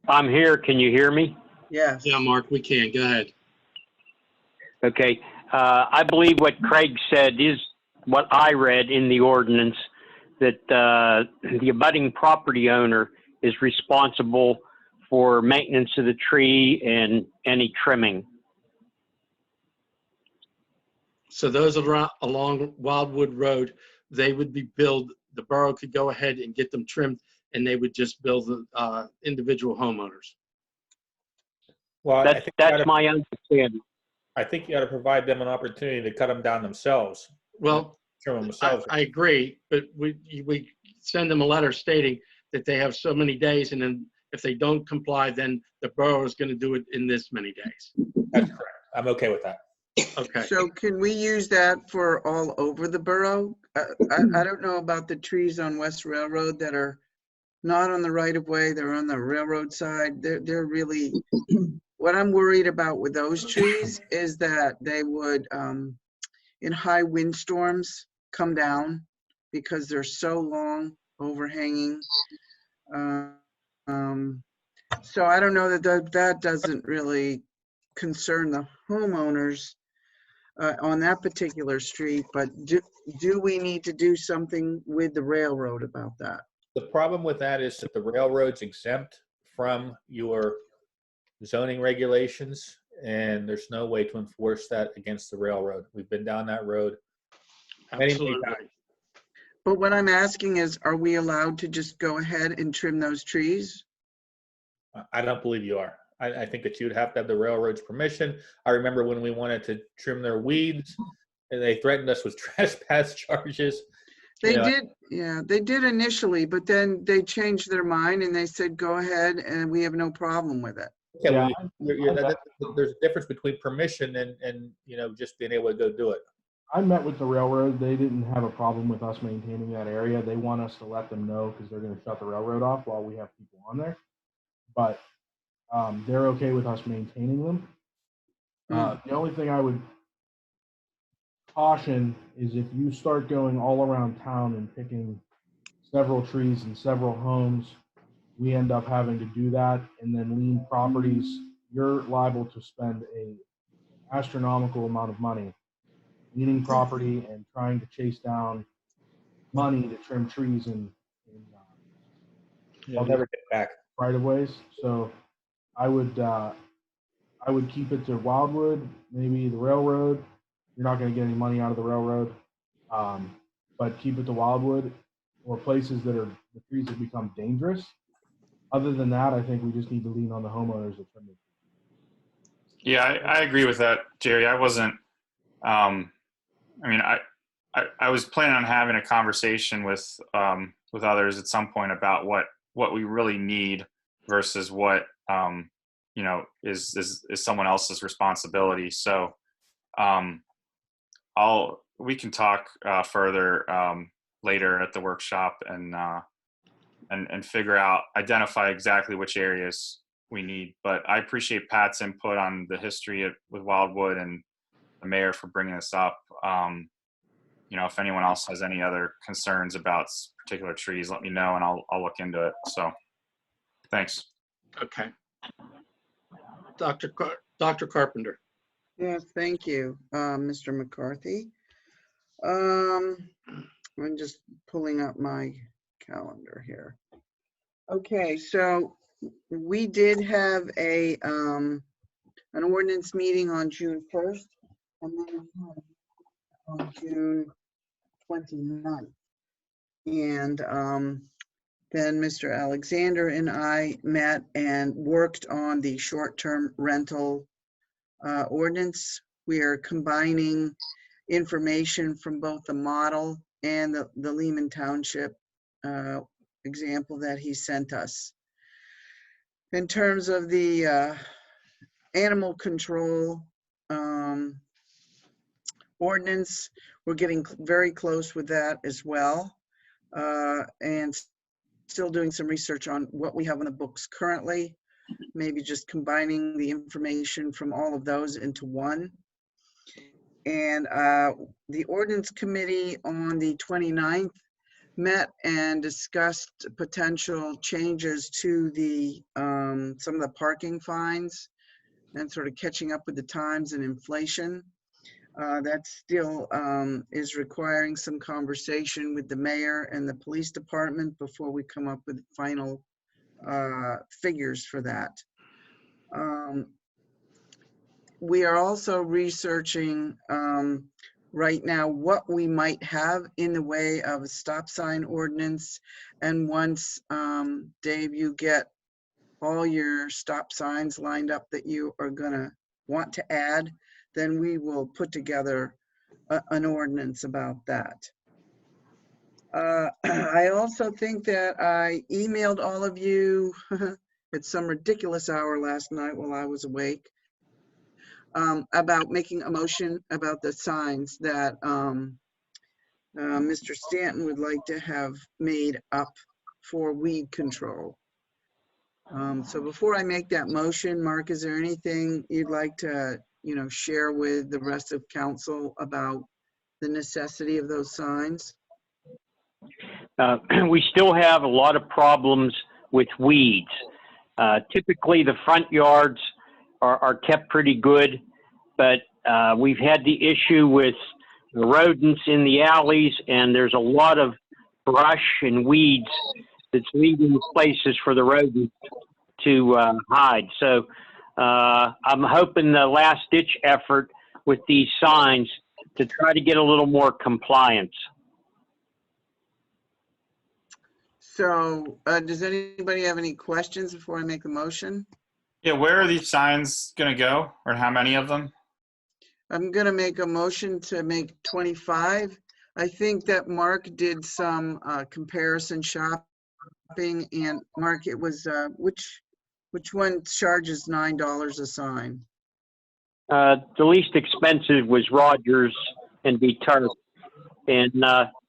I'm here. Can you hear me? Yes. Yeah, Mark, we can. Go ahead. Okay. I believe what Craig said is what I read in the ordinance, that the abutting property owner is responsible for maintenance of the tree and any trimming. So those along Wildwood Road, they would be billed. The borough could go ahead and get them trimmed, and they would just bill the individual homeowners. Well, that's my understanding. I think you got to provide them an opportunity to cut them down themselves. Well, trim them themselves. I agree, but we send them a letter stating that they have so many days, and then if they don't comply, then the borough is going to do it in this many days. That's correct. I'm okay with that. Okay. So can we use that for all over the borough? I don't know about the trees on West Railroad that are not on the right of way. They're on the railroad side. They're really, what I'm worried about with those trees is that they would, in high windstorms, come down because they're so long, overhanging. So I don't know that doesn't really concern the homeowners on that particular street, but do we need to do something with the railroad about that? The problem with that is that the railroad's exempt from your zoning regulations, and there's no way to enforce that against the railroad. We've been down that road many times. But what I'm asking is, are we allowed to just go ahead and trim those trees? I don't believe you are. I think that you'd have to have the railroad's permission. I remember when we wanted to trim their weeds, and they threatened us with trespass charges. They did, yeah, they did initially, but then they changed their mind and they said, go ahead, and we have no problem with it. Yeah, there's a difference between permission and just being able to go do it. I met with the railroad. They didn't have a problem with us maintaining that area. They want us to let them know because they're going to shut the railroad off while we have people on there. But they're okay with us maintaining them. The only thing I would caution is if you start going all around town and picking several trees and several homes, we end up having to do that. And then lien properties, you're liable to spend an astronomical amount of money leaning property and trying to chase down money to trim trees in You'll never get back right of ways. So I would keep it to Wildwood, maybe the railroad. You're not going to get any money out of the railroad, but keep it to Wildwood or places that are the trees have become dangerous. Other than that, I think we just need to lean on the homeowners to trim the trees. Yeah, I agree with that, Jerry. I wasn't, I mean, I was planning on having a conversation with others at some point about what we really need versus what, you know, is someone else's responsibility. So, we can talk further later at the workshop and figure out, identify exactly which areas we need. But I appreciate Pat's input on the history with Wildwood and the mayor for bringing this up. You know, if anyone else has any other concerns about particular trees, let me know and I'll look into it. So, thanks. Okay. Dr. Carpenter. Yes, thank you, Mr. McCarthy. I'm just pulling up my calendar here. Okay, so we did have an ordinance meeting on June 1st, and then we had on June 29th. And then Mr. Alexander and I met and worked on the short-term rental ordinance. We are combining information from both the model and the Lehman Township example that he sent us. In terms of the animal control ordinance, we're getting very close with that as well, and still doing some research on what we have on the books currently, maybe just combining the information from all of those into one. And the ordinance committee on the 29th met and discussed potential changes to the some of the parking fines and sort of catching up with the times and inflation. That still is requiring some conversation with the mayor and the police department before we come up with final figures for that. We are also researching right now what we might have in the way of a stop sign ordinance. And once, Dave, you get all your stop signs lined up that you are gonna want to add, then we will put together an ordinance about that. I also think that I emailed all of you at some ridiculous hour last night while I was awake about making a motion about the signs that Mr. Stanton would like to have made up for weed control. So before I make that motion, Mark, is there anything you'd like to, you know, share with the rest of council about the necessity of those signs? We still have a lot of problems with weeds. Typically, the front yards are kept pretty good, but we've had the issue with the rodents in the alleys, and there's a lot of brush and weeds that's leaving places for the rodents to hide. So I'm hoping the last ditch effort with these signs to try to get a little more compliance. So does anybody have any questions before I make the motion? Yeah, where are these signs going to go, or how many of them? I'm going to make a motion to make 25. I think that Mark did some comparison shopping, and Mark, it was which one charges $9 a sign? The least expensive was Rogers and Turf, and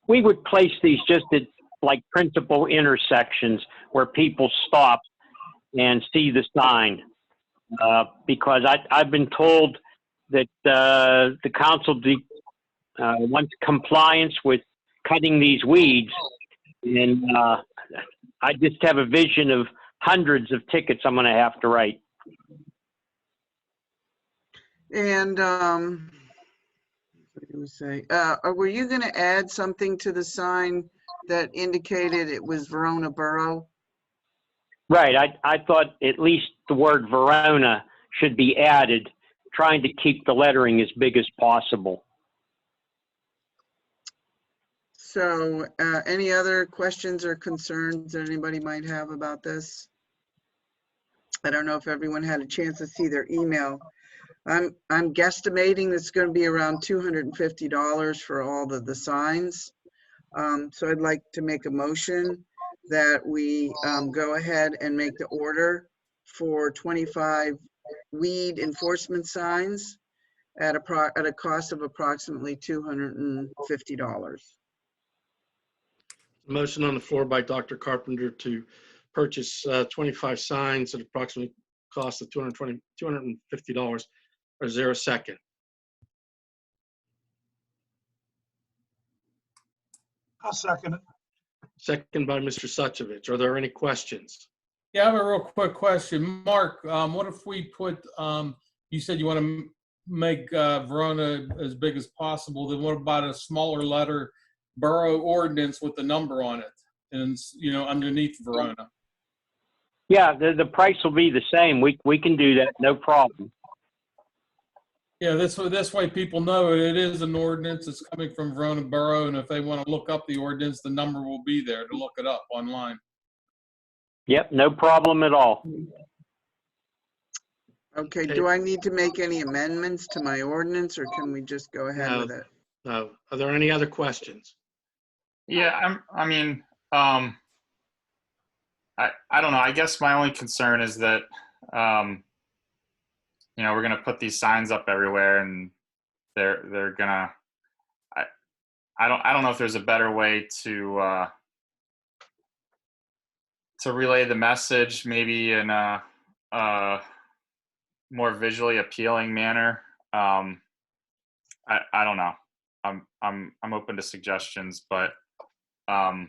we would place these just at like principal intersections where people stop and see the sign, because I've been told that the council wants compliance with cutting these weeds, and I just have a vision of hundreds of tickets I'm going to have to write. And what was I going to say? Were you going to add something to the sign that indicated it was Verona Borough? Right. I thought at least the word Verona should be added, trying to keep the lettering as big as possible. So any other questions or concerns that anybody might have about this? I don't know if everyone had a chance to see their email. I'm guesstimating that's going to be around $250 for all the signs. So I'd like to make a motion that we go ahead and make the order for 25 weed enforcement signs at a cost of approximately $250. Motion on the floor by Dr. Carpenter to purchase 25 signs at approximately cost of $250. Is there a second? I'll second it. Second by Mr. Suchovich. Are there any questions? Yeah, I have a real quick question. Mark, what if we put, you said you want to make Verona as big as possible, then what about a smaller letter borough ordinance with the number on it and, underneath Verona? Yeah, the price will be the same. We can do that, no problem. Yeah, this way people know it is an ordinance. It's coming from Verona Borough, and if they want to look up the ordinance, the number will be there to look it up online. Yep, no problem at all. Okay, do I need to make any amendments to my ordinance, or can we just go ahead with it? No. Are there any other questions? Yeah, I don't know. I guess my only concern is that, we're going to put these signs up everywhere, and they're gonna. I don't know if there's a better way to relay the message, maybe in a more visually appealing manner. I don't know. I'm open to suggestions, but I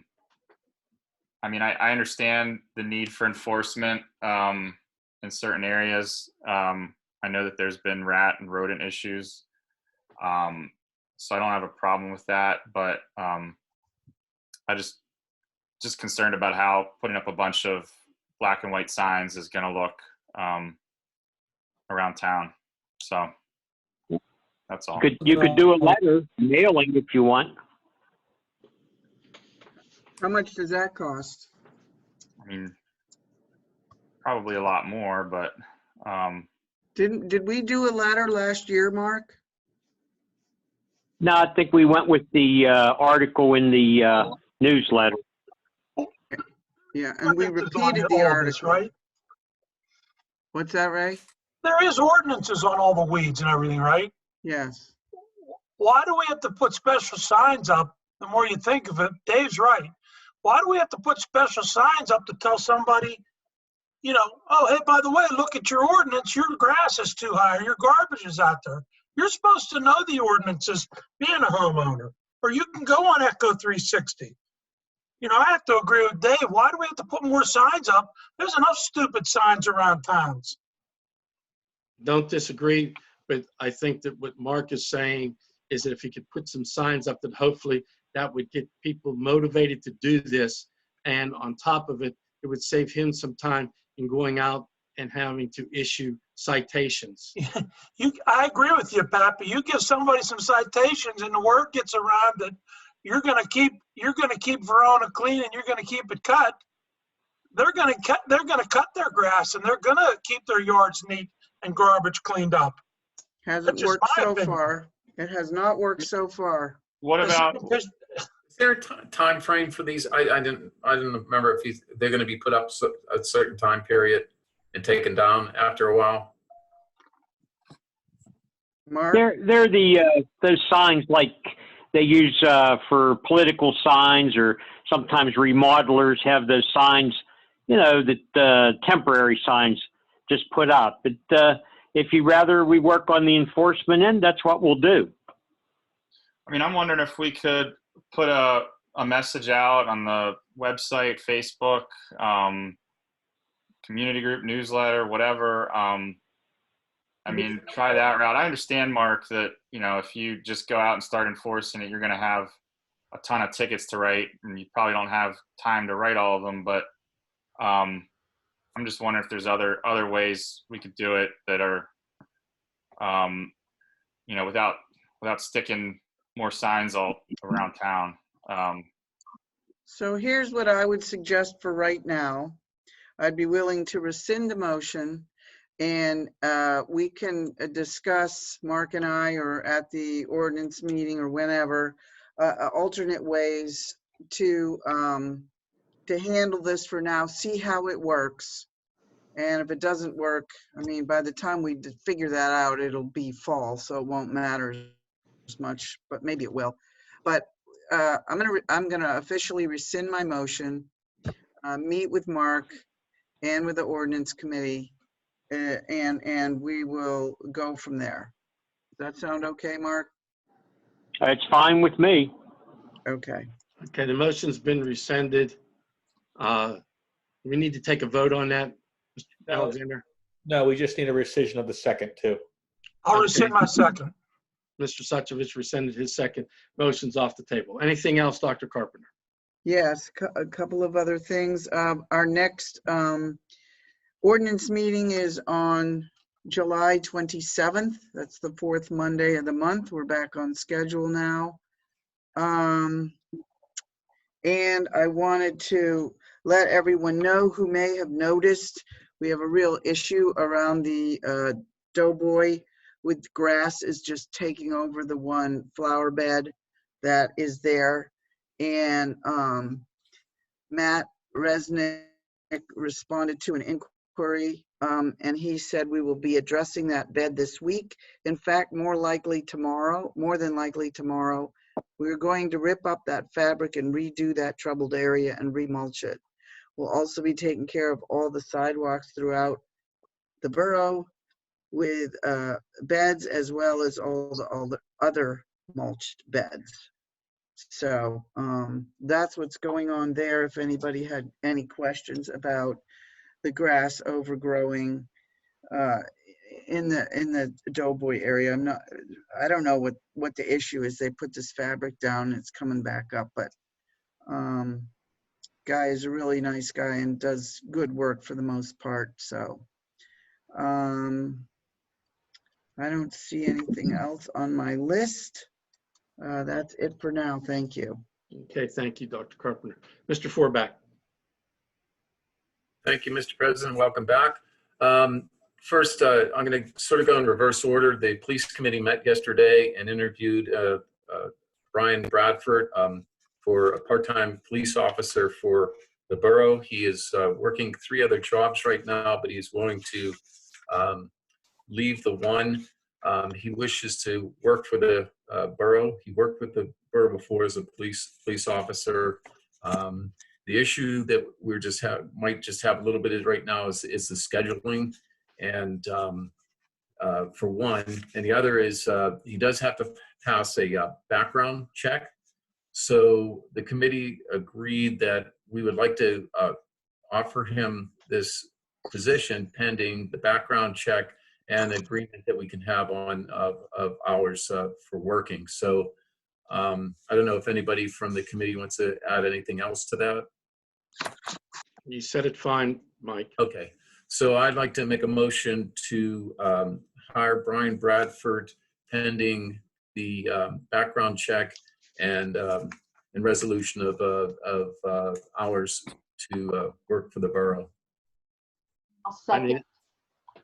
understand the need for enforcement in certain areas. I know that there's been rat and rodent issues, so I don't have a problem with that. But I just concerned about how putting up a bunch of black and white signs is going to look around town. So that's all. You could do a letter mailing if you want. How much does that cost? Probably a lot more, but Did we do a letter last year, Mark? No, I think we went with the article in the newsletter. Yeah, and we repeated the article. Right? What's that, Ray? There is ordinances on all the weeds and everything, right? Yes. Why do we have to put special signs up? The more you think of it, Dave's right. Why do we have to put special signs up to tell somebody, oh, hey, by the way, look at your ordinance. Your grass is too high. Your garbage is out there. You're supposed to know the ordinances being a homeowner, or you can go on Echo 360. I have to agree with Dave. Why do we have to put more signs up? There's enough stupid signs around towns. Don't disagree, but I think that what Mark is saying is that if he could put some signs up, that hopefully that would get people motivated to do this. And on top of it, it would save him some time in going out and having to issue citations. I agree with you, Pat, but you give somebody some citations and the word gets around that you're going to keep Verona clean and you're going to keep it cut. They're going to cut their grass and they're going to keep their yards neat and garbage cleaned up. Hasn't worked so far. It has not worked so far. What about? Is there a time frame for these? I didn't remember if they're going to be put up a certain time period and taken down after a while. Mark? They're those signs like they use for political signs, or sometimes remodelers have those signs, that temporary signs just put out. But if you rather we work on the enforcement end, that's what we'll do. I'm wondering if we could put a message out on the website, Facebook, community group, newsletter, whatever. Try that route. I understand, Mark, that, if you just go out and start enforcing it, you're going to have a ton of tickets to write, and you probably don't have time to write all of them. But I'm just wondering if there's other ways we could do it that are, without sticking more signs all around town. So here's what I would suggest for right now. I'd be willing to rescind the motion And we can discuss, Mark and I, or at the ordinance meeting or whenever, alternate ways to handle this for now, see how it works. And if it doesn't work, I mean, by the time we figure that out, it'll be fall, so it won't matter as much, but maybe it will. But I'm gonna officially rescind my motion, meet with Mark and with the ordinance committee, and we will go from there. Does that sound okay, Mark? It's fine with me. Okay. Okay, the motion's been rescinded. We need to take a vote on that, Mr. Alexander. No, we just need a rescission of the second too. I'll rescind my second. Mr. Suchovich rescinded his second. Motion's off the table. Anything else, Dr. Carpenter? Yes, a couple of other things. Our next ordinance meeting is on July 27th. That's the fourth Monday of the month. We're back on schedule now. And I wanted to let everyone know who may have noticed, we have a real issue around the Doughboy with grass is just taking over the one flower bed that is there. And Matt Resnick responded to an inquiry, and he said we will be addressing that bed this week. In fact, more than likely tomorrow. We're going to rip up that fabric and redo that troubled area and remulch it. We'll also be taking care of all the sidewalks throughout the borough with beds, as well as all the other mulched beds. So that's what's going on there. If anybody had any questions about the grass overgrowing in the Doughboy area, I don't know what the issue is. They put this fabric down and it's coming back up, but guy is a really nice guy and does good work for the most part. So I don't see anything else on my list. That's it for now. Thank you. Okay, thank you, Dr. Carpenter. Mr. Forback. Thank you, Mr. President. Welcome back. First, I'm going to sort of go in reverse order. The police committee met yesterday and interviewed Brian Bradford for a part-time police officer for the borough. He is working 3 other jobs right now, but he's willing to leave the one. He wishes to work for the borough. He worked with the borough before as a police officer. The issue that we're might just have a little bit of right now is the scheduling, and for one, and the other is he does have to pass a background check. So the committee agreed that we would like to offer him this position pending the background check and agreement that we can have on of hours for working. So I don't know if anybody from the committee wants to add anything else to that. You said it fine, Mike. Okay, so I'd like to make a motion to hire Brian Bradford pending the background check and resolution of hours to work for the borough. I'll second.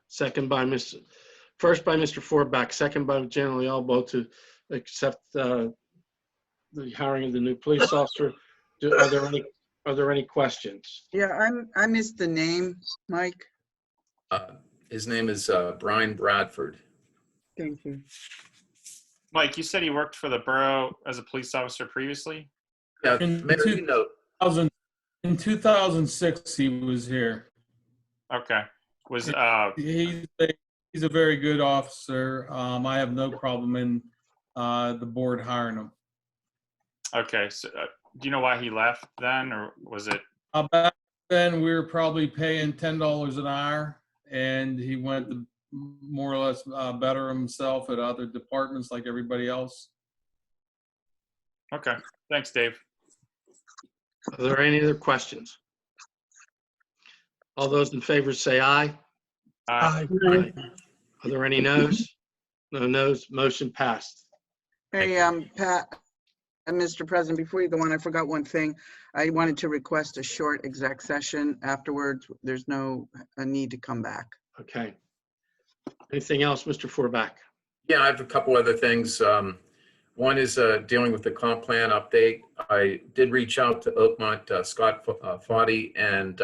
Second by first by Mr. Forback, second by General Elbow to accept the hiring of the new police officer. Are there any questions? Yeah, I missed the name, Mike. His name is Brian Bradford. Thank you. Mike, you said he worked for the borough as a police officer previously? Yeah, In Mayor, you know. In 2006, he was here. Okay. He's a very good officer. I have no problem in the board hiring him. Okay. So do you know why he left then, or was it? Back then, we were probably paying $10 an hour, and he went to more or less better himself at other departments like everybody else. Okay. Thanks, Dave. Are there any other questions? All those in favor say aye. Aye. Aye. Are there any noes? No noes. Motion passed. Hey, Pat, Mr. President, before you go on, I forgot one thing. I wanted to request a short exec session afterwards. There's no need to come back. Okay. Anything else, Mr. Forback? Yeah, I have a couple other things. One is dealing with the comp plan update. I did reach out to Oakmont, Scott Foddy, and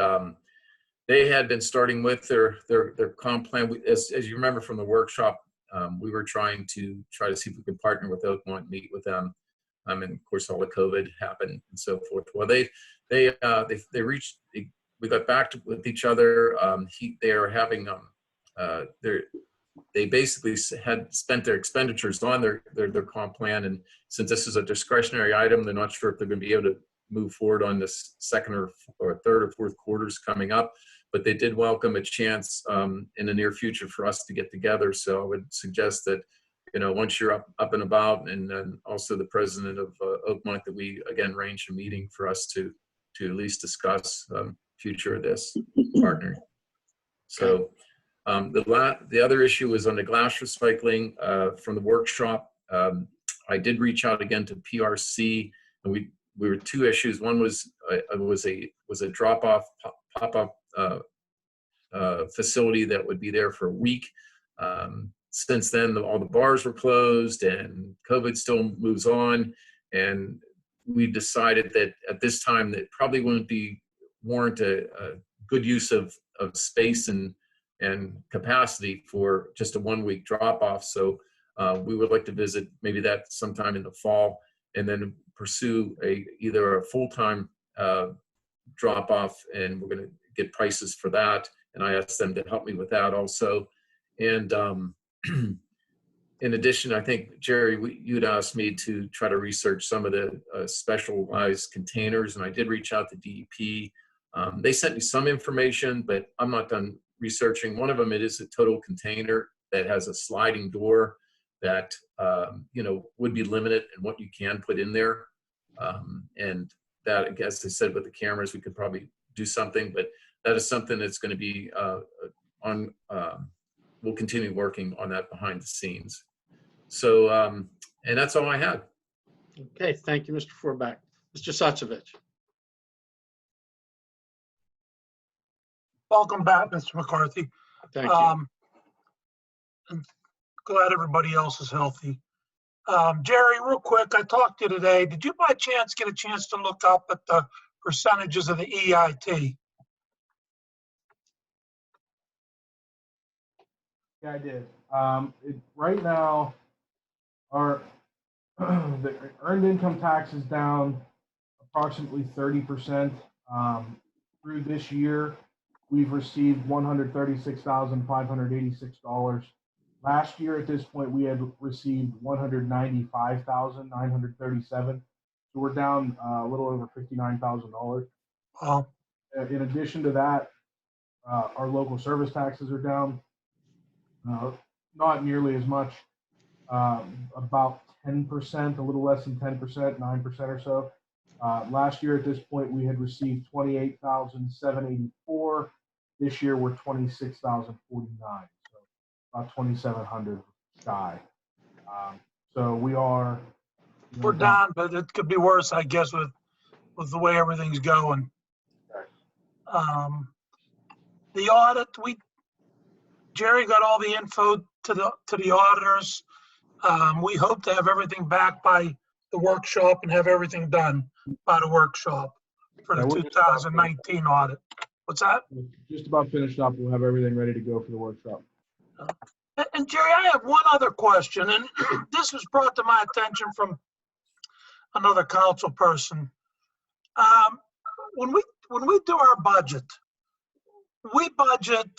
they had been starting with their comp plan. As you remember from the workshop, we were trying to see if we could partner with Oakmont, meet with them. And of course, all the COVID happened and so forth. Well, they reached. We got back with each other. They are having they basically had spent their expenditures on their comp plan, and since this is a discretionary item, they're not sure if they're going to be able to move forward on this second or third or fourth quarters coming up. But they did welcome a chance in the near future for us to get together. So I would suggest that, once you're up and about, and then also the president of Oakmont, that we again arrange a meeting for us to at least discuss future of this partner. So the other issue was on the glass recycling from the workshop. I did reach out again to PRC, and we were two issues. One was a drop-off pop-up facility that would be there for a week. Since then, all the bars were closed, and COVID still moves on. And we decided that at this time, that probably wouldn't warrant a good use of space and capacity for just a 1 week drop-off. So we would like to visit maybe that sometime in the fall, and then pursue either a full-time drop-off, and we're going to get prices for that. And I asked them to help me with that also. And in addition, I think, Jerry, you'd asked me to try to research some of the specialized containers, and I did reach out to DEP. They sent me some information, but I'm not done researching. One of them, it is a total container that has a sliding door that would be limited in what you can put in there. And that, I guess they said with the cameras, we could probably do something, but that is something that's going to be we'll continue working on that behind the scenes. So, and that's all I had. Okay, thank you, Mr. Forback. Mr. Sacevich. Welcome back, Mr. McCarthy. Thank you. And glad everybody else is healthy. Jerry, real quick, I talked to you today. Did you by chance get a chance to look up at the percentages of the EIT? Yeah, I did. Right now, our the earned income tax is down approximately 30%. Through this year, we've received $136,586. Last year, at this point, we had received $195,937. So we're down a little over $59,000. Wow. In addition to that, our local service taxes are down. Not nearly as much, about 10%, a little less than 10%, 9% or so. Last year at this point, we had received $28,784. This year, we're $26,049, so about $2,700 shy. So we are. We're down, but it could be worse, I guess, with the way everything's going. The audit, Jerry got all the info to the auditors. We hope to have everything back by the workshop and have everything done by the workshop for the 2019 audit. What's that? Just about finished up. We'll have everything ready to go for the workshop. And Jerry, I have one other question, and this was brought to my attention from another council person. When we do our budget, we budget,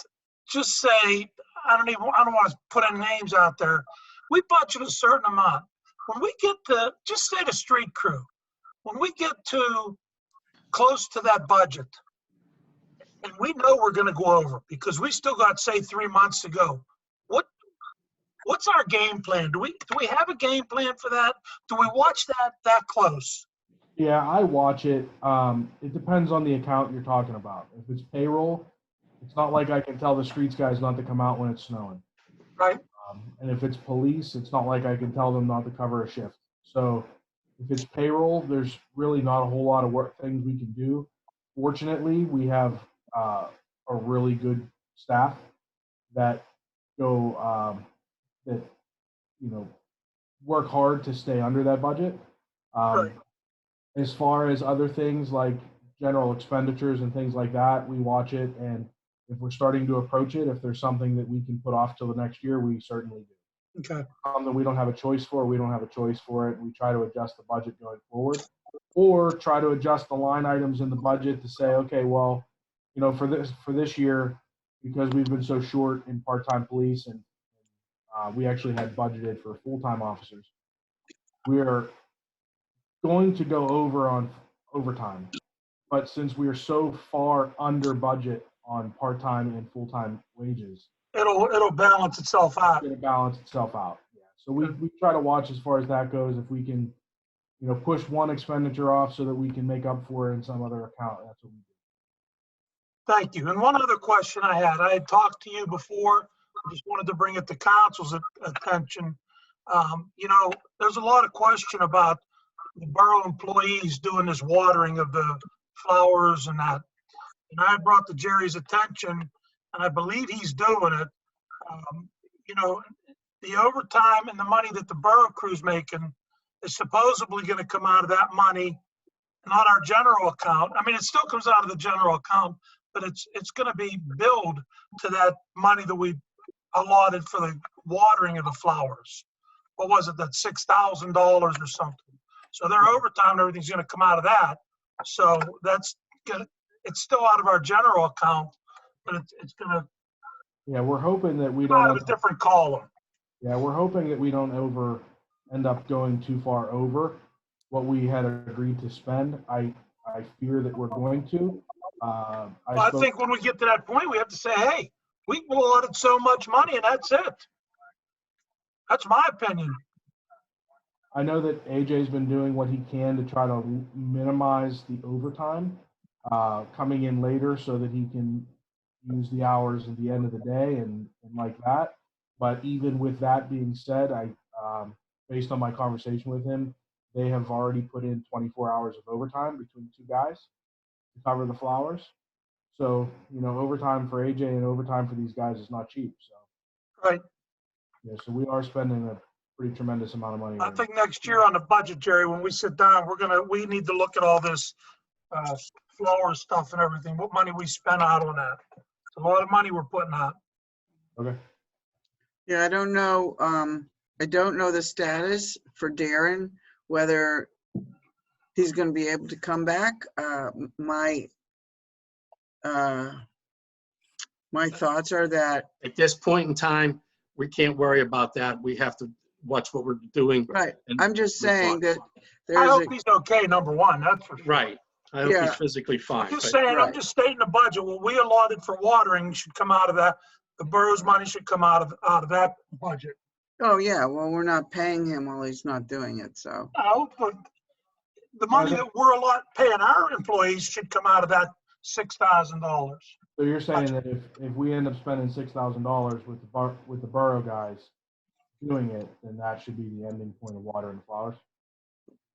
just say, I don't want to put any names out there. We budget a certain amount. When we get to, just say the street crew, when we get to close to that budget, and we know we're going to go over because we still got, say, 3 months to go. What's our game plan? Do we have a game plan for that? Do we watch that close? Yeah, I watch it. It depends on the account you're talking about. If it's payroll, it's not like I can tell the streets guys not to come out when it's snowing. Right. And if it's police, it's not like I can tell them not to cover a shift. So if it's payroll, there's really not a whole lot of things we can do. Fortunately, we have a really good staff that go that work hard to stay under that budget. Right. As far as other things like general expenditures and things like that, we watch it, and if we're starting to approach it, if there's something that we can put off till the next year, we certainly do. Okay. That we don't have a choice for, we don't have a choice for it. We try to adjust the budget going forward, or try to adjust the line items in the budget to say, okay, well, for this year, because we've been so short in part-time police, and we actually had budgeted for full-time officers, we are going to go over on overtime. But since we are so far under budget on part-time and full-time wages, It'll balance itself out. it'll balance itself out. Yeah. So we try to watch as far as that goes. If we can, push one expenditure off so that we can make up for it in some other account, that's what we do. Thank you. And one other question I had talked to you before. I just wanted to bring it to council's attention. There's a lot of question about the borough employees doing this watering of the flowers and that. And I brought to Jerry's attention, and I believe he's doing it. The overtime and the money that the borough crew's making is supposedly going to come out of that money, not our general account. I mean, it still comes out of the general account, but it's going to be billed to that money that we allotted for the watering of the flowers. What was it? That $6,000 or something. So their overtime and everything's going to come out of that. So it's still out of our general account, but it's going to Yeah, we're hoping that we come out don't. of a different column. Yeah, we're hoping that we don't end up going too far over what we had agreed to spend. I fear that we're going to. I think when we get to that point, we have to say, hey, we allotted so much money and that's it. That's my opinion. I know that AJ's been doing what he can to try to minimize the overtime coming in later so that he can use the hours at the end of the day and like that. But even with that being said, based on my conversation with him, they have already put in 24 hours of overtime between the two guys to cover the flowers. So, overtime for AJ and overtime for these guys is not cheap. So, right. Yeah, so we are spending a pretty tremendous amount of money. I think next year on the budget, Jerry, when we sit down, we need to look at all this flower stuff and everything, what money we spent out on that. It's a lot of money we're putting out. Okay. Yeah, I don't know. I don't know the status for Darren, whether he's going to be able to come back. My thoughts are that At this point in time, we can't worry about that. We have to watch what we're doing. right. and I'm just saying that I there's hope he's okay, number one, that's for sure. Right. I hope Yeah. he's physically fine. Just but- saying, I'm Right. just stating the budget. What we allotted for watering should come out of that. The borough's money should come out of that budget. Oh, yeah. Well, we're not paying him while he's not doing it. So, No, but the money that we're paying our employees should come out of that $6,000. So you're saying that if we end up spending $6,000 with the borough guys doing it, then that should be the ending point of water and flowers?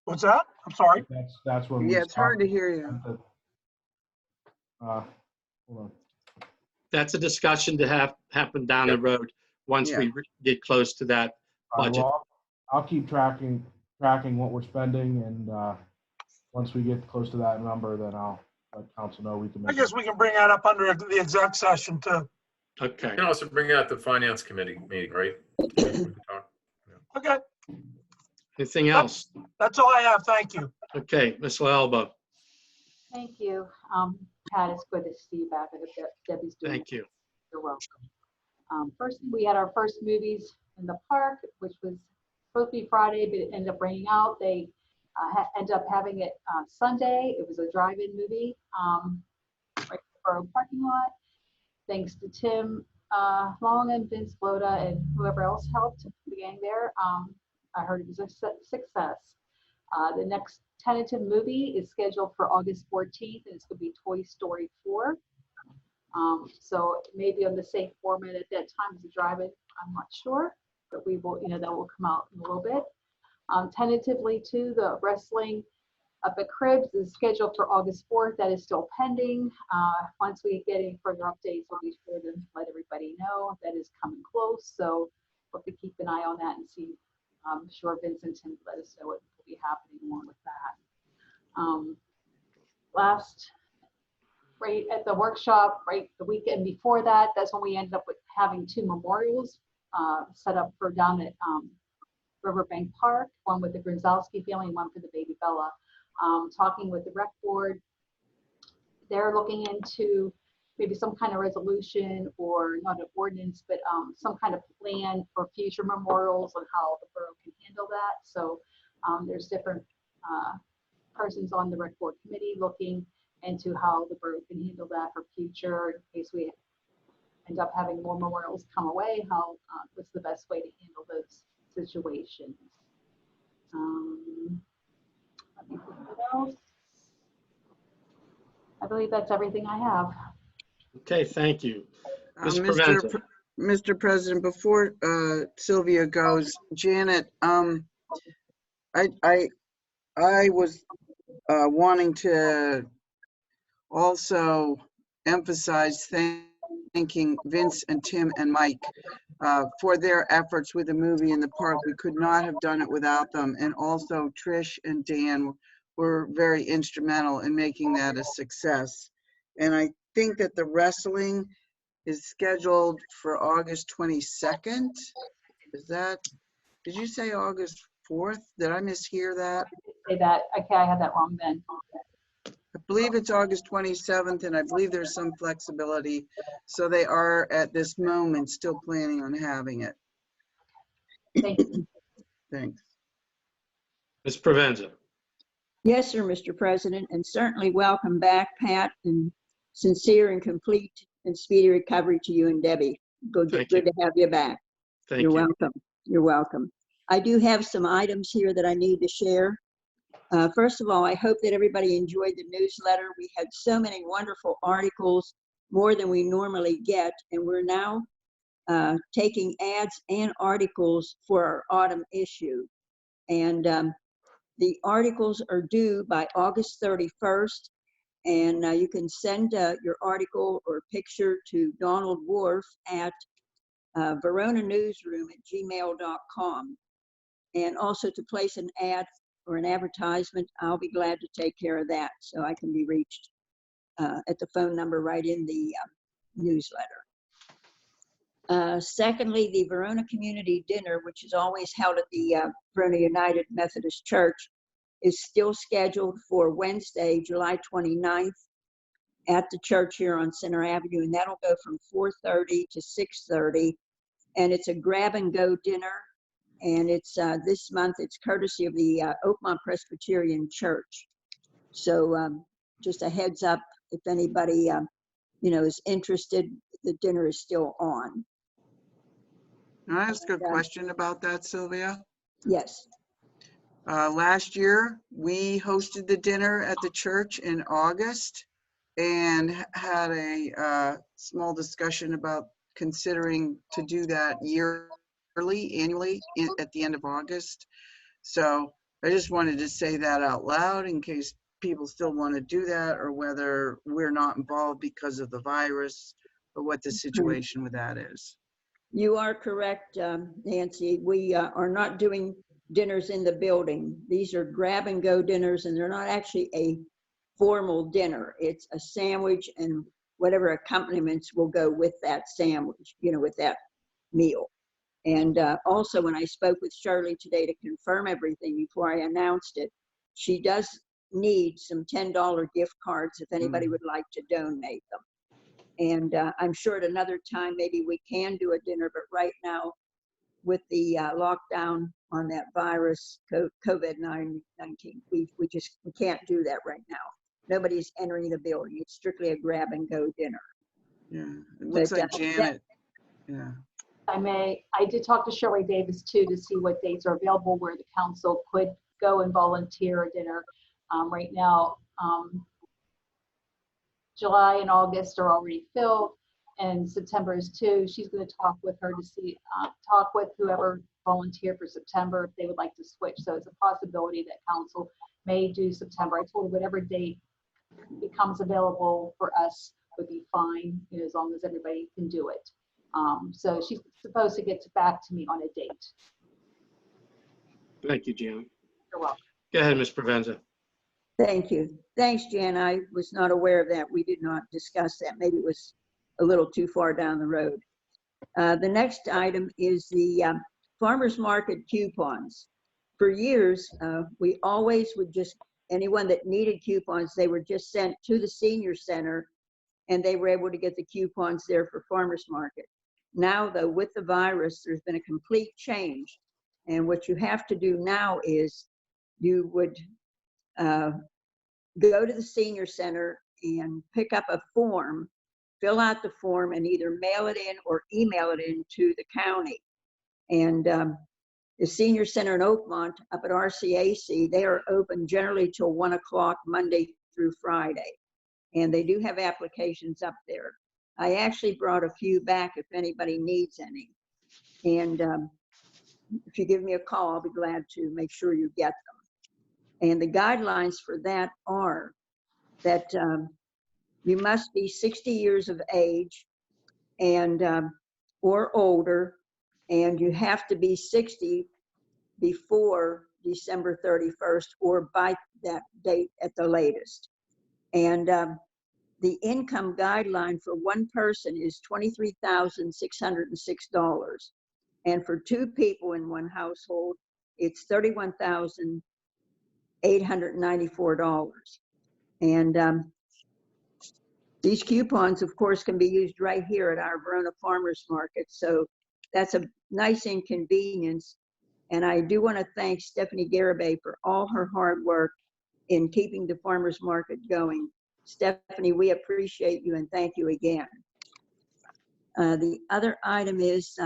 What's that? I'm sorry. That's when we yeah, it's hard to stop hear you. hold on. That's a discussion to happen down the road once Yeah. we get close to that budget. Well, I'll keep tracking what we're spending, and once we get close to that number, then I'll let council know we can I make. guess we can bring that up under the exec session too. Okay. You can also bring out the finance committee meeting, right? We can talk. Okay, Anything else? that's all I have. Thank you. Okay, Ms. Alba, Thank you. Pat, it's good to see you back. I hope Debbie's doing thank you. You're welcome. First, we had our first movies in the park, which was supposed to be Friday, but it ended up raining out. They ended up having it on Sunday. It was a drive-in movie right for a parking lot. Thanks to Tim Long and Vince Loda and whoever else helped the gang there. I heard it was a success. The next tentative movie is scheduled for August 14th, and it's going to be Toy Story 4. So maybe on the same format at that time as a drive-in, I'm not sure, but we will, that will come out in a little bit. Tentatively too, the wrestling up at Cribs is scheduled for August 4th. That is still pending. Once we get any further updates, we'll be sure to let everybody know that is coming close. So we'll have to keep an eye on that and see. I'm sure Vincent can let us know what will be happening along with that. Last, right at the workshop, right the weekend before that, that's when we ended up with having 2 memorials set up for down at Riverbank Park, one with the Gronzowski family and one for the baby Bella. Talking with the rec board, they're looking into maybe some kind of resolution or not an ordinance, but some kind of plan for future memorials and how the borough can handle that. So there's different persons on the rec board committee looking into how the borough can handle that for future in case we end up having more memorials come away. How what's the best way to handle those situations? Let me think what else. I believe that's everything I have. Okay, thank you. Ms. Mr. Provenza. Mr. President, before Sylvia goes, Janet, I was wanting to also emphasize thanking Vince and Tim and Mike for their efforts with the movie in the park. We could not have done it without them. And also Trish and Dan were very instrumental in making that a success. And I think that the wrestling is scheduled for August 22nd. Is that, did you say August 4th? Did I mishear that? Say that. Okay, I had that wrong then. I believe it's August 27th, and I believe there's some flexibility. So they are at this moment still planning on having it. Thank you. Thanks. Ms. Provenza. Yes, sir, Mr. President, and certainly welcome back, Pat, and sincere and complete and speedy recovery to you and Debbie. Good to have you back. Thank You're you. welcome. You're welcome. I do have some items here that I need to share. First of all, I hope that everybody enjoyed the newsletter. We had so many wonderful articles, more than we normally get, and we're now taking ads and articles for our autumn issue. And the articles are due by August 31st, and you can send your article or picture to Donald Wolf at veronanewsroom@gmail.com. And also to place an ad or an advertisement, I'll be glad to take care of that, so I can be reached at the phone number right in the newsletter. Secondly, the Verona Community Dinner, which is always held at the Verona United Methodist Church, is still scheduled for Wednesday, July 29th at the church here on Center Avenue, and that'll go from 4:30 to 6:30. And it's a grab-and-go dinner, and it's this month, it's courtesy of the Oakmont Presbyterian Church. So just a heads up, if anybody is interested, the dinner is still on. Can I ask a question about that, Sylvia? Yes. Last year, we hosted the dinner at the church in August and had a small discussion about considering to do that annually at the end of August. So I just wanted to say that out loud in case people still want to do that, or whether we're not involved because of the virus, or what the situation with that is. You are correct, Nancy. We are not doing dinners in the building. These are grab-and-go dinners, and they're not actually a formal dinner. It's a sandwich and whatever accompaniments will go with that sandwich, with that meal. And also, when I spoke with Shirley today to confirm everything before I announced it, she does need some $10 gift cards if anybody would like to donate them. And I'm sure at another time, maybe we can do a dinner, but right now, with the lockdown on that virus, COVID-19, we can't do that right now. Nobody's entering the building. It's strictly a grab-and-go dinner. Yeah, it looks like Janet. I did talk to Shirley Davis too to see what dates are available where the council could go and volunteer a dinner. Right now, July and August are already filled, and September is too. She's going to talk with her to see, talk with whoever volunteered for September if they would like to switch. So it's a possibility that council may do September. I told her whatever date becomes available for us would be fine, you know, as long as everybody can do it. So she's supposed to get back to me on a date. Thank you, Jan. You're welcome. Go ahead, Ms. Provenza. Thank you. Thanks, Jan. I was not aware of that. We did not discuss that. Maybe it was a little too far down the road. The next item is the farmers market coupons. For years, we always would just, anyone that needed coupons, they were just sent to the senior center and they were able to get the coupons there for farmers market. Now though, with the virus, there's been a complete change. And what you have to do now is you would go to the senior center and pick up a form, fill out the form, and either mail it in or email it in to the county. And the senior center in Oakmont up at RCAC, they are open generally till 1 o'clock Monday through Friday. And they do have applications up there. I actually brought a few back if anybody needs any. And if you give me a call, I'll be glad to make sure you get them. And the guidelines for that are that you must be 60 years of age and or older, and you have to be 60 before December 31st or by that date at the latest. And the income guideline for one person is $23,606. And for two people in one household, it's $31,894. And these coupons, of course, can be used right here at our Verona Farmers Market. So that's a nice inconvenience. And I do want to thank Stephanie Garibay for all her hard work in keeping the farmers market going. Stephanie, we appreciate you and thank you again. The other item is,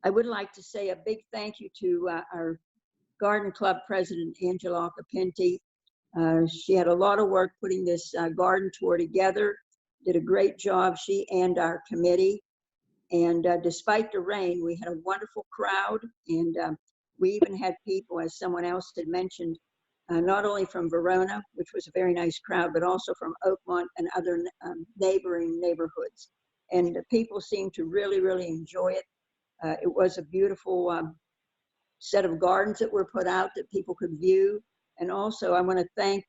I would like to say a big thank you to our Garden Club President, Angela Occhipinti. She had a lot of work putting this garden tour together, did a great job, she and our committee. And despite the rain, we had a wonderful crowd. And we even had people, as someone else had mentioned, not only from Verona, which was a very nice crowd, but also from Oakmont and other neighboring neighborhoods. And the people seemed to really, really enjoy it. It was a beautiful set of gardens that were put out that people could view. And also I want to thank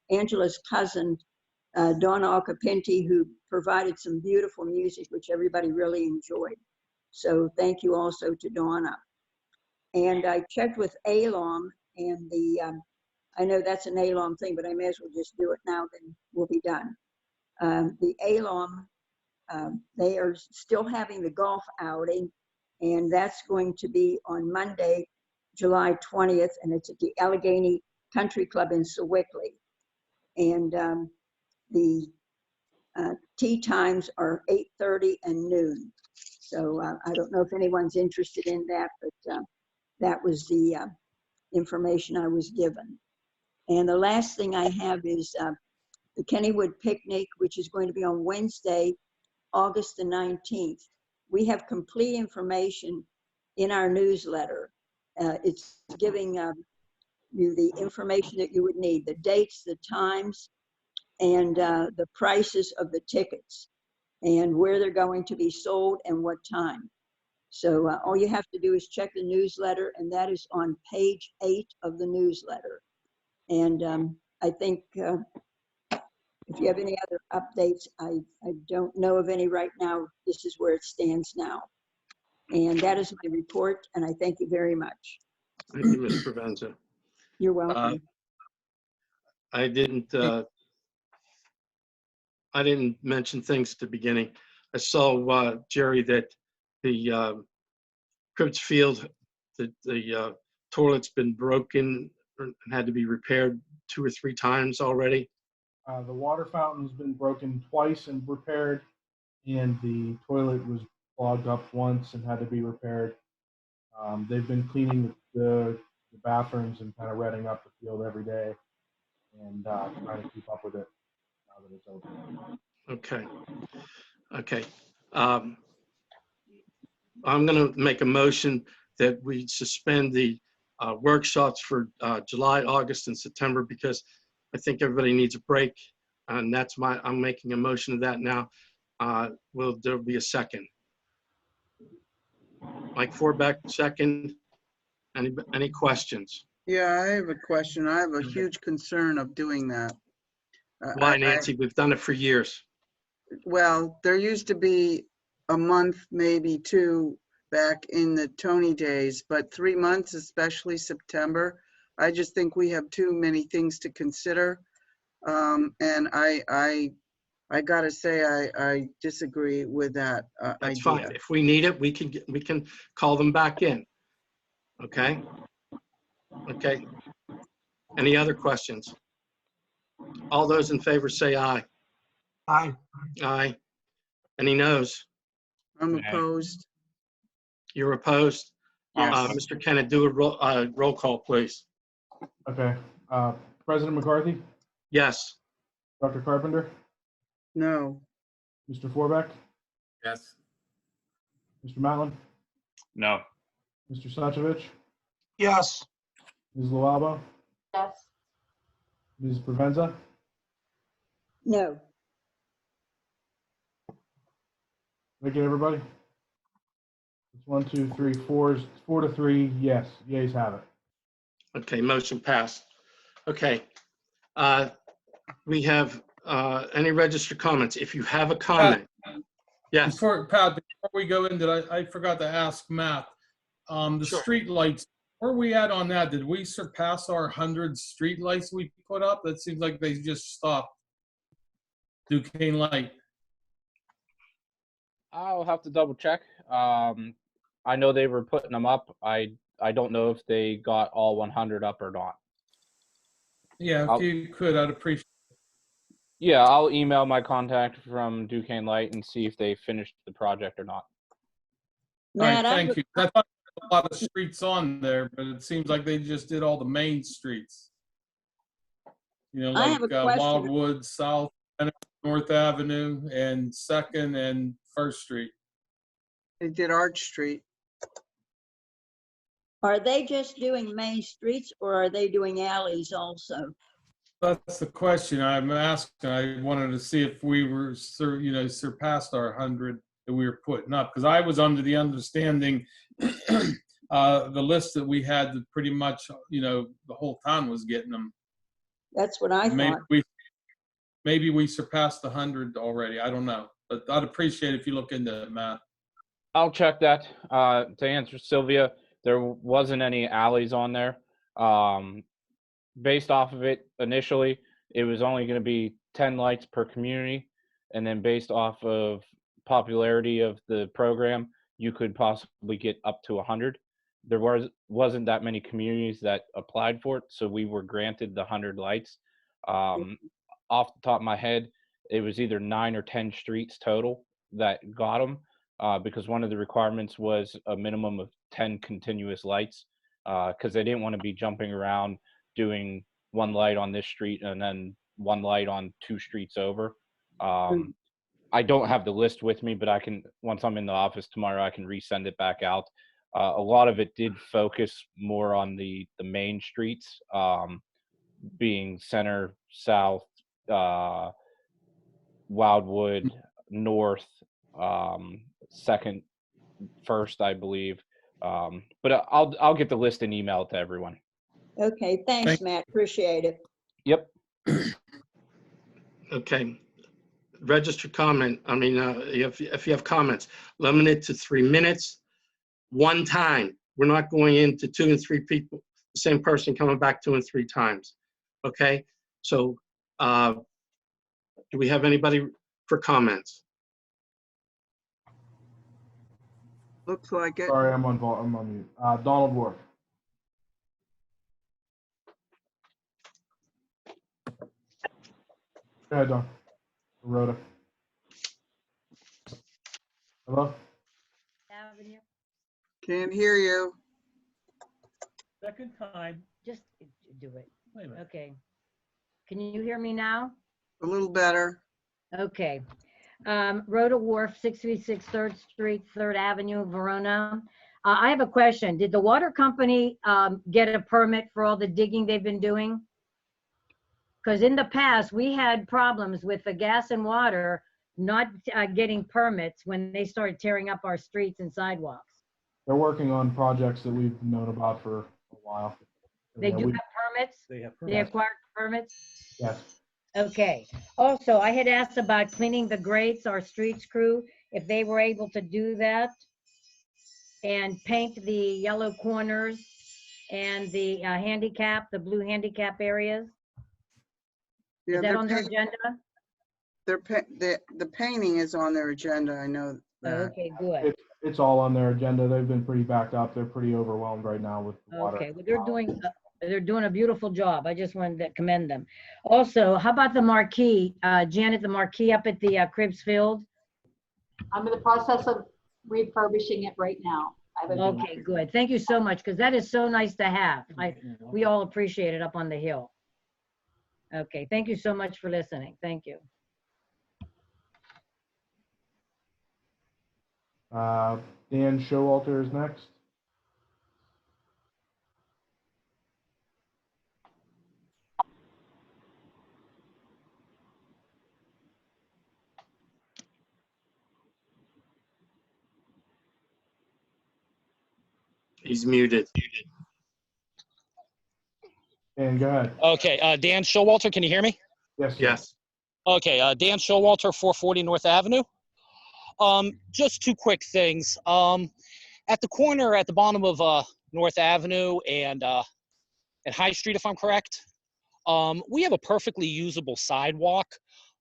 Angela's cousin, Donna Occhipinti, who provided some beautiful music, which everybody really enjoyed. So thank you also to Donna. And I checked with ALOM, and I know that's an ALOM thing, but I may as well just do it now, then we'll be done. The ALOM, they are still having the golf outing, and that's going to be on Monday, July 20th, and it's at the Allegheny Country Club in Sewickley. And the tee times are 8:30 and noon. So I don't know if anyone's interested in that, but that was the information I was given. And the last thing I have is the Kennywood Picnic, which is going to be on Wednesday, August the 19th. We have complete information in our newsletter. It's giving you the information that you would need, the dates, the times, and the prices of the tickets, and where they're going to be sold and what time. So all you have to do is check the newsletter, and that is on page 8 of the newsletter. And I think if you have any other updates, I don't know of any right now. This is where it stands now. And that is my report, and I thank you very much. Thank you, Ms. Provenza. You're welcome. I didn't mention things at the beginning. I saw, Jerry, that the Cribbs Field, the toilet's been broken and had to be repaired 2 or 3 times already. The water fountain's been broken twice and repaired, and the toilet was clogged up once and had to be repaired. They've been cleaning the bathrooms and kind of redding up the field every day and trying to keep up with it now that it's open. Okay. Okay. I'm going to make a motion that we suspend the workshops for July, August, and September, because I think everybody needs a break. And I'm making a motion of that now. There'll be a second. Mike Forbeck, second. Any questions? Yeah, I have a question. I have a huge concern of doing that. Why, Nancy? We've done it for years. Well, there used to be a month, maybe two, back in the Tony days, but 3 months, especially September, I just think we have too many things to consider. And I gotta say, I disagree with that That's idea. fine. If we need it, we can call them back in. Okay? Okay. Any other questions? All those in favor say aye. Aye. Aye. Any noes? I'm opposed. You're opposed? Yes. Mr. Kenneth, do a roll call, please. Okay. President McCarthy, Yes. Dr. Carpenter, No. Mr. Forbeck, Yes. Mr. Matlin, No. Mr. Sachovich, Yes. Ms. Luabo, Yes. Ms. Provenza, No. Did I get everybody? It's 1, 2, 3, 4 to 3. Yes, yeas have it. Okay, motion passed. Okay. We have any registered comments? If you have a comment. Yes. Before we go into that, I forgot to ask Matt. The Sure. street lights, where are we at on that? Did we surpass our 100 street lights we put up? That seems like they just stopped. Duquesne Light. I'll have to double check. I know they were putting them up. I don't know if they got all 100 up or not. Yeah, if you could, I'd appreciate it. Yeah, I'll email my contact from Duquesne Light and see if they finished the project or not. All right, Matt, I thank you. I thought there were a lot of streets on there, but it seems like they just did all the main streets. You know, I have like a question. Wildwood, South, North Avenue, and 2nd and 1st Street. They did Arch Street. Are they just doing main streets or are they doing alleys also? That's the question I'm asking. I wanted to see if we were, surpassed our 100 that we were putting up. Because I was under the understanding the list that we had that pretty much, the whole town was getting them. That's what I thought. Maybe we surpassed 100 already. I don't know. But I'd appreciate if you look into it, Matt. I'll check that. To answer Sylvia, there wasn't any alleys on there. Based off of it, initially, it was only going to be 10 lights per community. And then based off of popularity of the program, you could possibly get up to 100. There wasn't that many communities that applied for it, so we were granted the 100 lights. Off the top of my head, it was either 9 or 10 streets total that got them, because one of the requirements was a minimum of 10 continuous lights, because they didn't want to be jumping around doing one light on this street and then one light on 2 streets over. I don't have the list with me, but I can, once I'm in the office tomorrow, I can resend it back out. A lot of it did focus more on the main streets, being Center, South, Wildwood, North, 2nd, 1st, I believe. But I'll get the list and email it to everyone. Okay, thanks, Matt. Appreciate it. Yep. Okay. Registered comment. I mean, if you have comments, limit it to 3 minutes, one time. We're not going into 2 and 3 people, the same person coming back 2 and 3 times. Okay. So, do we have anybody for comments? Looks like it. Sorry, I'm on mute. Donald Ward. Go ahead, Don. Rhoda. Hello? Avenue. Can't hear you. Second time. Just do it. Wait a minute. Okay. Can you hear me now? A little better. Okay. Rhoda Wharf, 636 3rd Street, 3rd Avenue, Verona. I have a question. Did the water company get a permit for all the digging they've been doing? Because in the past, we had problems with the gas and water not getting permits when they started tearing up our streets and sidewalks. They're working on projects that we've known about for a while. They Yeah, do we- have permits? They have They acquired permits? Yes. Okay. Also, I had asked about cleaning the grates, our streets crew, if they were able to do that and paint the yellow corners and the handicap, the blue handicap areas. Yeah, Is that they're on their paint- agenda? the painting is on their agenda, I know that. Okay, good. It's all on their agenda. They've been pretty backed up. They're pretty overwhelmed right now with the water. Okay, well, they're doing a beautiful job. I just wanted to commend them. Also, how about the marquee, Janet, the marquee up at the Cribs Field? I'm in the process of refurbishing it right now. I haven't been- Okay, good. Thank you so much, because that is so nice to have. We all appreciate it up on the hill. Okay, thank you so much for listening. Thank you. Dan Showalter is next. He's muted. Dan, go ahead. Okay, Dan Showalter, can you hear me? Yes. Yes. Okay, Dan Showalter, 440 North Avenue. Just two quick things. At the corner, at the bottom of North Avenue and High Street, if I'm correct, we have a perfectly usable sidewalk.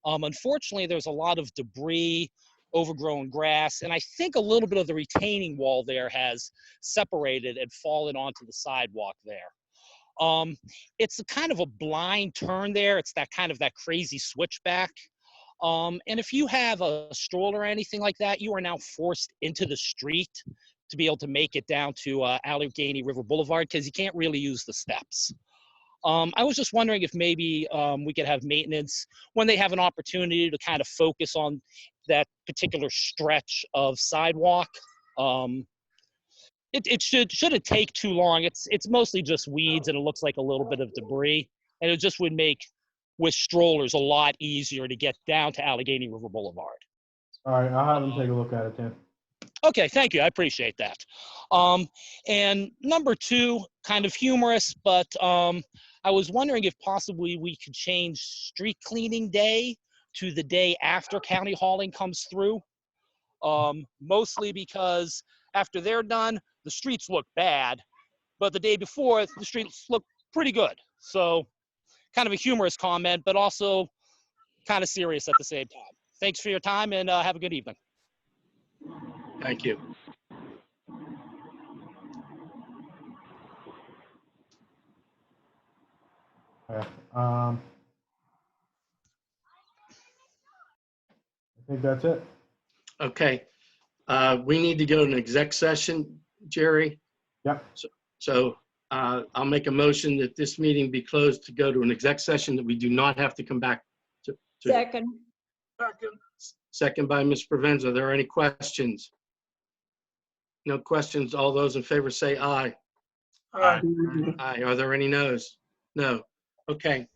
Unfortunately, there's a lot of debris, overgrown grass, and I think a little bit of the retaining wall there has separated and fallen onto the sidewalk there. It's a kind of a blind turn there. It's that kind of that crazy switchback. And if you have a stroller or anything like that, you are now forced into the street to be able to make it down to Allegheny River Boulevard because you can't really use the steps. I was just wondering if maybe we could have maintenance when they have an opportunity to kind of focus on that particular stretch of sidewalk. It shouldn't take too long. It's mostly just weeds and it looks like a little bit of debris, and it just would make with strollers a lot easier to get down to Allegheny River Boulevard. All right, I'll have them take a look at it, Dan. Okay, thank you. I appreciate that. And number two, kind of humorous, but I was wondering if possibly we could change street cleaning day to the day after county hauling comes through. Mostly because after they're done, the streets look bad, but the day before, the streets look pretty good. So kind of a humorous comment, but also kind of serious at the same time. Thanks for your time and have a good evening. Thank you. Okay. I think that's it. Okay. We need to go to an exec session, Jerry. Yep. So I'll make a motion that this meeting be closed to go to an exec session that we do not have to come back to. Second. Second by Ms. Provenza. Are there any questions? No questions. All those in favor say aye. Aye. Aye. Are there any no's? No. Okay.